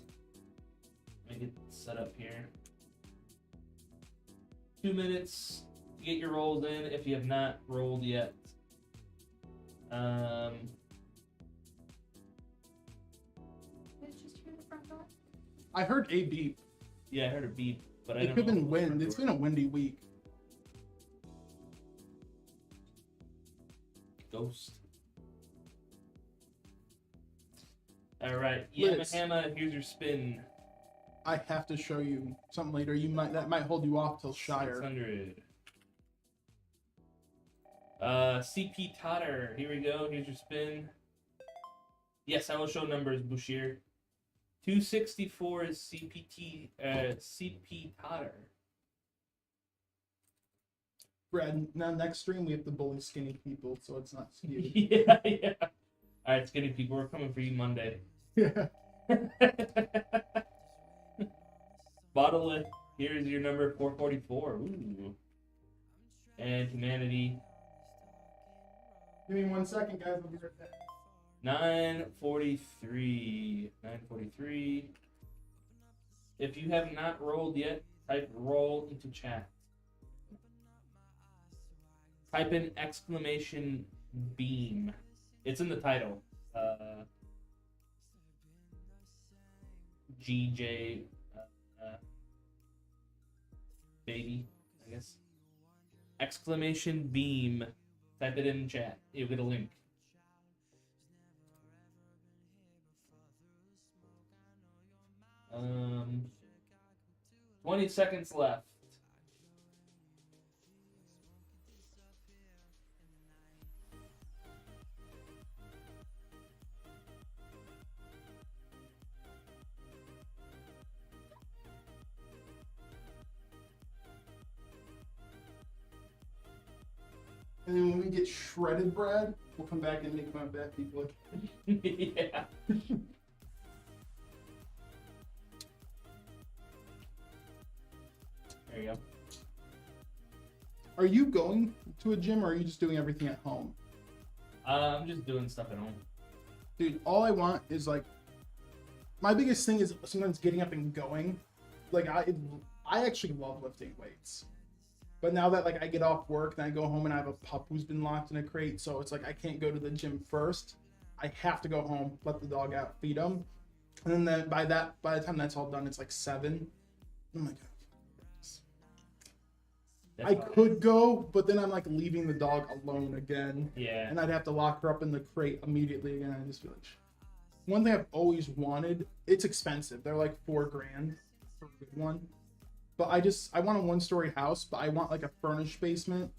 Let me get set up here. 2 minutes to get your rolls in if you have not rolled yet. Did you just hear the front door? I heard a beep. Yeah, I heard a beep, but I It don't could know. have been wind. It's been a windy week. Ghost. All right, Liz. Yamahama, here's your spin. I have to show you something later. That might hold you off till Shire. 600. CP Totter. Here we go. Here's your spin. Yes, I will show numbers, Bushir. 264 is CP Totter. Brad, now next stream we have to bully skinny people, so it's not skewed. Yeah. All right, skinny people, we're coming for you Monday. Yeah. Bottle, here's your number 444. Ooh. And Humanity. Give me 1 second, guys. I'll be right back. 943. 943. If you have not rolled yet, type roll into chat. Type in exclamation beam. It's in the title. GJ baby, I guess. Exclamation beam. Type it in chat. You'll get a link. 20 seconds left. And then when we get shredded, Brad, we'll come back and make fun of bad people. Yeah. There you go. Are you going to a gym or are you just doing everything at home? I'm just doing stuff at home. Dude, all I want is like, my biggest thing is sometimes getting up and going. Like I actually love lifting weights. But now that like I get off work and I go home and I have a pup who's been locked in a crate, so it's like I can't go to the gym first. I have to go home, let the dog out, feed him, and then by the time that's all done, it's like 7. I'm like, I could go, but then I'm like leaving the dog alone again, Yeah. and I'd have to lock her up in the crate immediately again. I just feel like one thing I've always wanted. It's expensive. They're like $4,000 for a good one. But I want a 1-story house, but I want like a furnished basement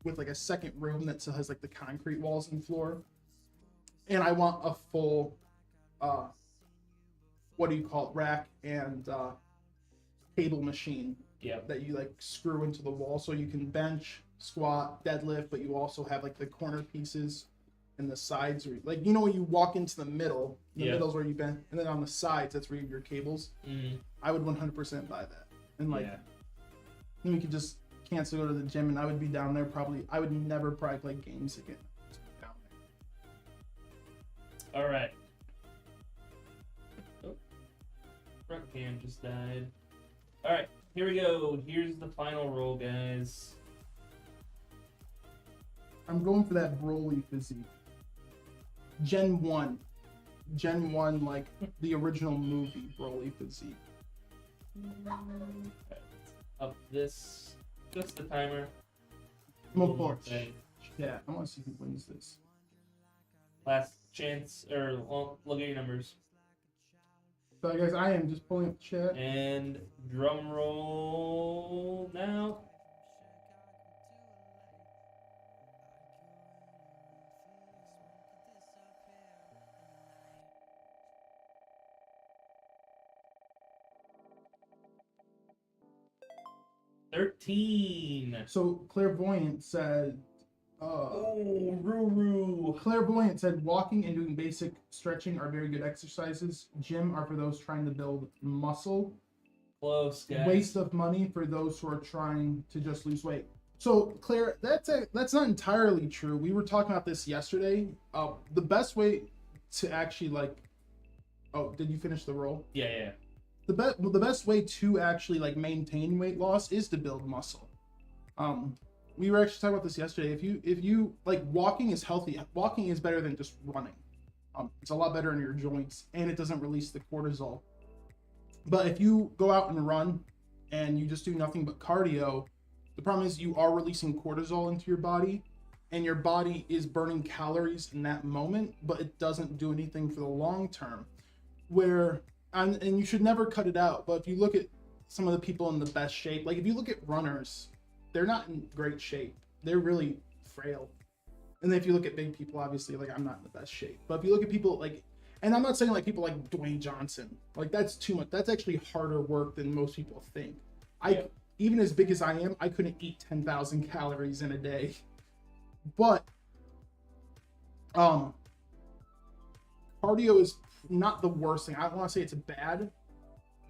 with like a second room that still has like the concrete walls and floor. And I want a full, what do you call it, rack and table machine Yep. that you like screw into the wall so you can bench, squat, deadlift, but you also have like the corner pieces and the sides, or like, you know, when you walk into the middle, the Yeah. middle's where you bend, and then on the sides, that's where you have your cables. Mm. I would 100% buy that. And like, Yeah. then we could just cancel, go to the gym, and I would be down there probably. I would never probably play games again. Just be down there. All right. Oh. Front cam just died. All right. Here we go. Here's the final roll, guys. I'm going for that Broly physique. Gen 1. Gen 1, like the original movie Broly physique. Up this. Just the timer. I'm gonna One more pull thing. Yeah, I want to see who wins this. Last chance, or well, look at your numbers. So, guys, I am just pulling up the chat. And drum roll now. $13. So, Clairvoyant said Oh, Ruru. Clairvoyant said walking and doing basic stretching are very good exercises. Gym are for those trying to build muscle. Close, guys. Waste of money for those who are trying to just lose weight. So Claire, that's not entirely true. We were talking about this yesterday. The best way to actually did you finish the roll? Yeah. The best way to actually maintain weight loss is to build muscle. We were actually talking about this yesterday. If you walking is healthy. Walking is better than just running. It's a lot better on your joints and it doesn't release the cortisol. But if you go out and run and you just do nothing but cardio, the problem is you are releasing cortisol into your body and your body is burning calories in that moment, but it doesn't do anything for the long term. And you should never cut it out. But if you look at some of the people in the best shape, if you look at runners, they're not in great shape. They're really frail. And then if you look at big people, obviously, I'm not in the best shape. But if you look at people and I'm not saying people like Dwayne Johnson, that's too much. That's actually harder work than most people think. Even as big as I am, I couldn't eat 10,000 calories in a day. But cardio is not the worst thing. I don't want to say it's bad,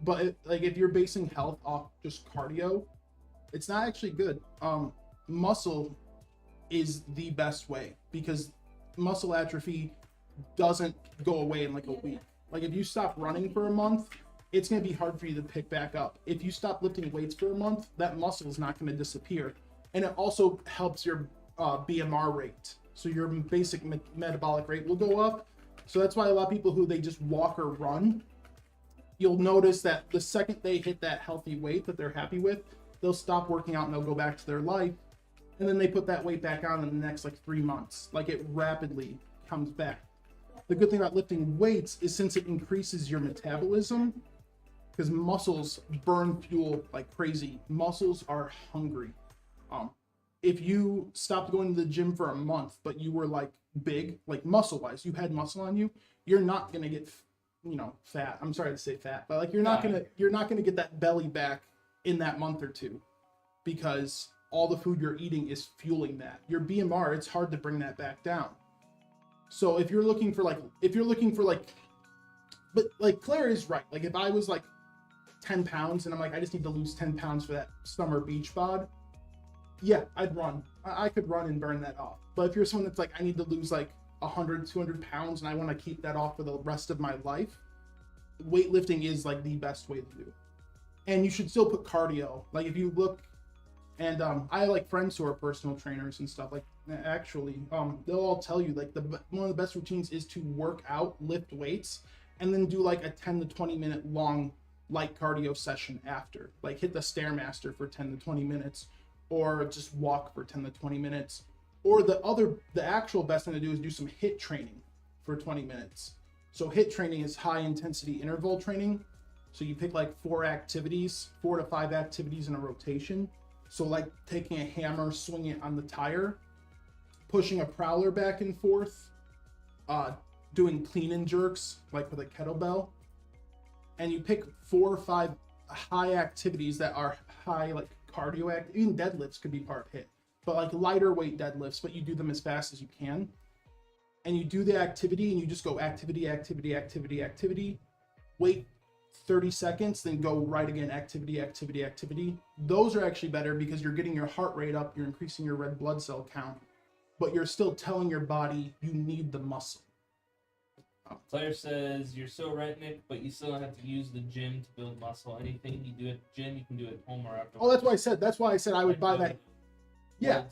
but if you're basing health off just cardio, it's not actually good. Muscle is the best way because muscle atrophy doesn't go away in a week. If you stop running for a month, it's going to be hard for you to pick back up. If you stop lifting weights for a month, that muscle is not going to disappear. And it also helps your BMR rate. So your basic metabolic rate will go up. So that's why a lot of people who they just walk or run, you'll notice that the second they hit that healthy weight that they're happy with, they'll stop working out and they'll go back to their life. And then they put that weight back on in the next 3 months. It rapidly comes back. The good thing about lifting weights is since it increases your metabolism, because muscles burn fuel like crazy. Muscles are hungry. If you stopped going to the gym for a month, but you were big, muscle wise, you had muscle on you, you're not gonna get, fat. I'm sorry to say fat, but you're not gonna get that belly back in that month or two, because all the food you're eating is fueling that. Your BMR, it's hard to bring that back down. So if you're looking for but Claire is right. If I was 10 pounds and I'm I just need to lose 10 pounds for that summer beach bod, yeah, I'd run. I could run and burn that off. But if you're someone that's I need to lose 100, 200 pounds and I want to keep that off for the rest of my life, weightlifting is the best way to do. And you should still put cardio. If you look, and I have friends who are personal trainers and stuff. Actually, they'll all tell you one of the best routines is to work out, lift weights, and then do a 10 to 20 minute long light cardio session after. Hit the Stairmaster for 10 to 20 minutes, or just walk for 10 to 20 minutes. Or the actual best thing to do is do some HIIT training for 20 minutes. So HIIT training is high intensity interval training. So you pick 4 to 5 activities in a rotation. So taking a hammer, swinging it on the tire, pushing a prowler back and forth, doing clean and jerks with a kettlebell. And you pick 4 or 5 high activities that are high cardio even deadlifts could be part HIIT, but lighter weight deadlifts, but you do them as fast as you can. And you do the activity and you just go activity, wait 30 seconds, then go right again, activity. Those are actually better because you're getting your heart rate up, you're increasing your red blood cell count, but you're still telling your body you need the muscle. Claire says, you're so right, Nick, but you still have to use the gym to build muscle. Anything you do at the gym, you can do at home or after. Oh, that's why I said I would buy that. Yeah. Or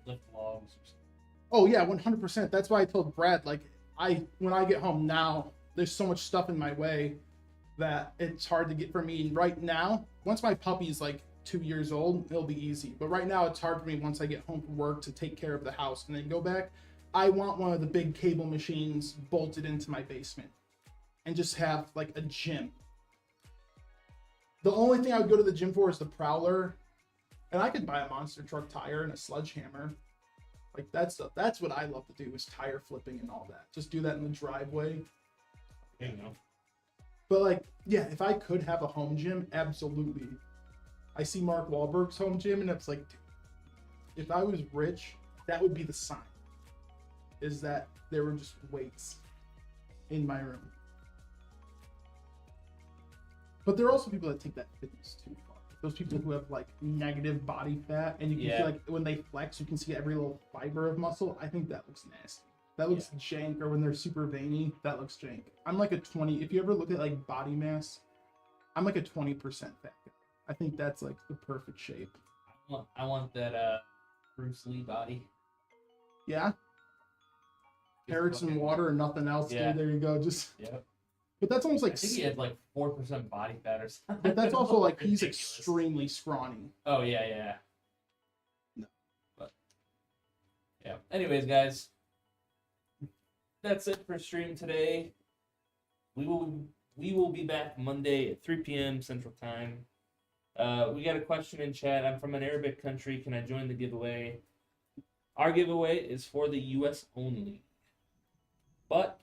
lift logs or something. Oh yeah, 100%. That's why I told Brad, when I get home now, there's so much stuff in my way that it's hard to get for me. And right now, once my puppy's 2 years old, it'll be easy. But right now, it's hard for me once I get home from work to take care of the house and then go back. I want one of the big cable machines bolted into my basement and just have a gym. The only thing I would go to the gym for is the prowler, and I could buy a monster truck tire and a sledgehammer. That's what I love to do is tire flipping and all that. Just do that in the driveway. There you go. But yeah, if I could have a home gym, absolutely. I see Mark Wahlberg's home gym and it's dude, if I was rich, that would be the sign. Is that there were just weights in my room. But there are also people that take that fitness too far. Those people who have like negative body fat, and you can see like when they flex, you can see every little fiber of muscle. I think that looks nasty. That looks jank. Or when they're super veiny, that looks jank. I'm like a 20. If you ever look at like body mass, I'm like a 20% fat guy. I think that's like the perfect shape. I want that Bruce Lee body. Yeah. Carrots and water and nothing else. Yeah. Dude, there you go. Just. Yep. But that's almost like. I think he had like 4% body fat or something. But that's also like he's Ridiculous. extremely scrawny. Oh yeah. No. But yeah. Anyways, guys, that's it for stream today. We will be back Monday at 3 p.m. Central Time. We got a question in chat. I'm from an Arabic country. Can I join the giveaway? Our giveaway is for the U.S. only. But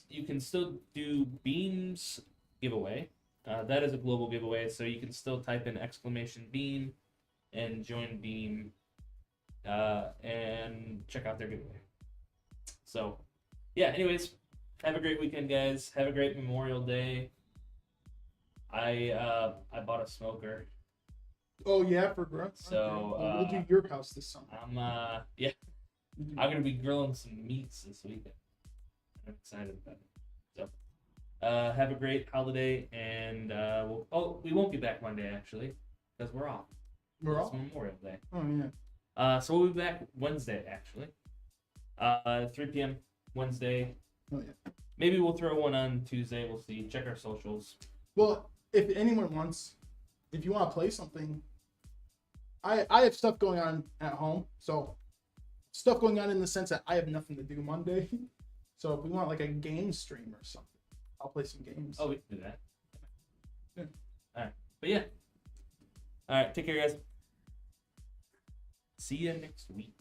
you can still do Beam's giveaway. That is a global giveaway, so you can still type in !Beam and join Beam and check out their giveaway. So, yeah, anyways, have a great weekend, guys. Have a great Memorial Day. I bought a smoker. Oh yeah, for growth. So, okay. We'll do your house this summer. I'm gonna be grilling some meats this weekend. I'm excited about it. So, have a great holiday, and we won't be back Monday actually, because we're off. We're It's off. Memorial Day. Oh yeah. So we'll be back Wednesday actually. 3 p.m. Wednesday. Oh yeah. Maybe we'll throw one on Tuesday. We'll see. Check our socials. Well, if anyone wants, if you want to play something, I have stuff going on at home. So stuff going on in the sense that I have nothing to do Monday. So if we want like a game stream or something, I'll play some games. Oh, we can do that. Yeah. All right. But yeah. All right. Take care, guys. See you next week.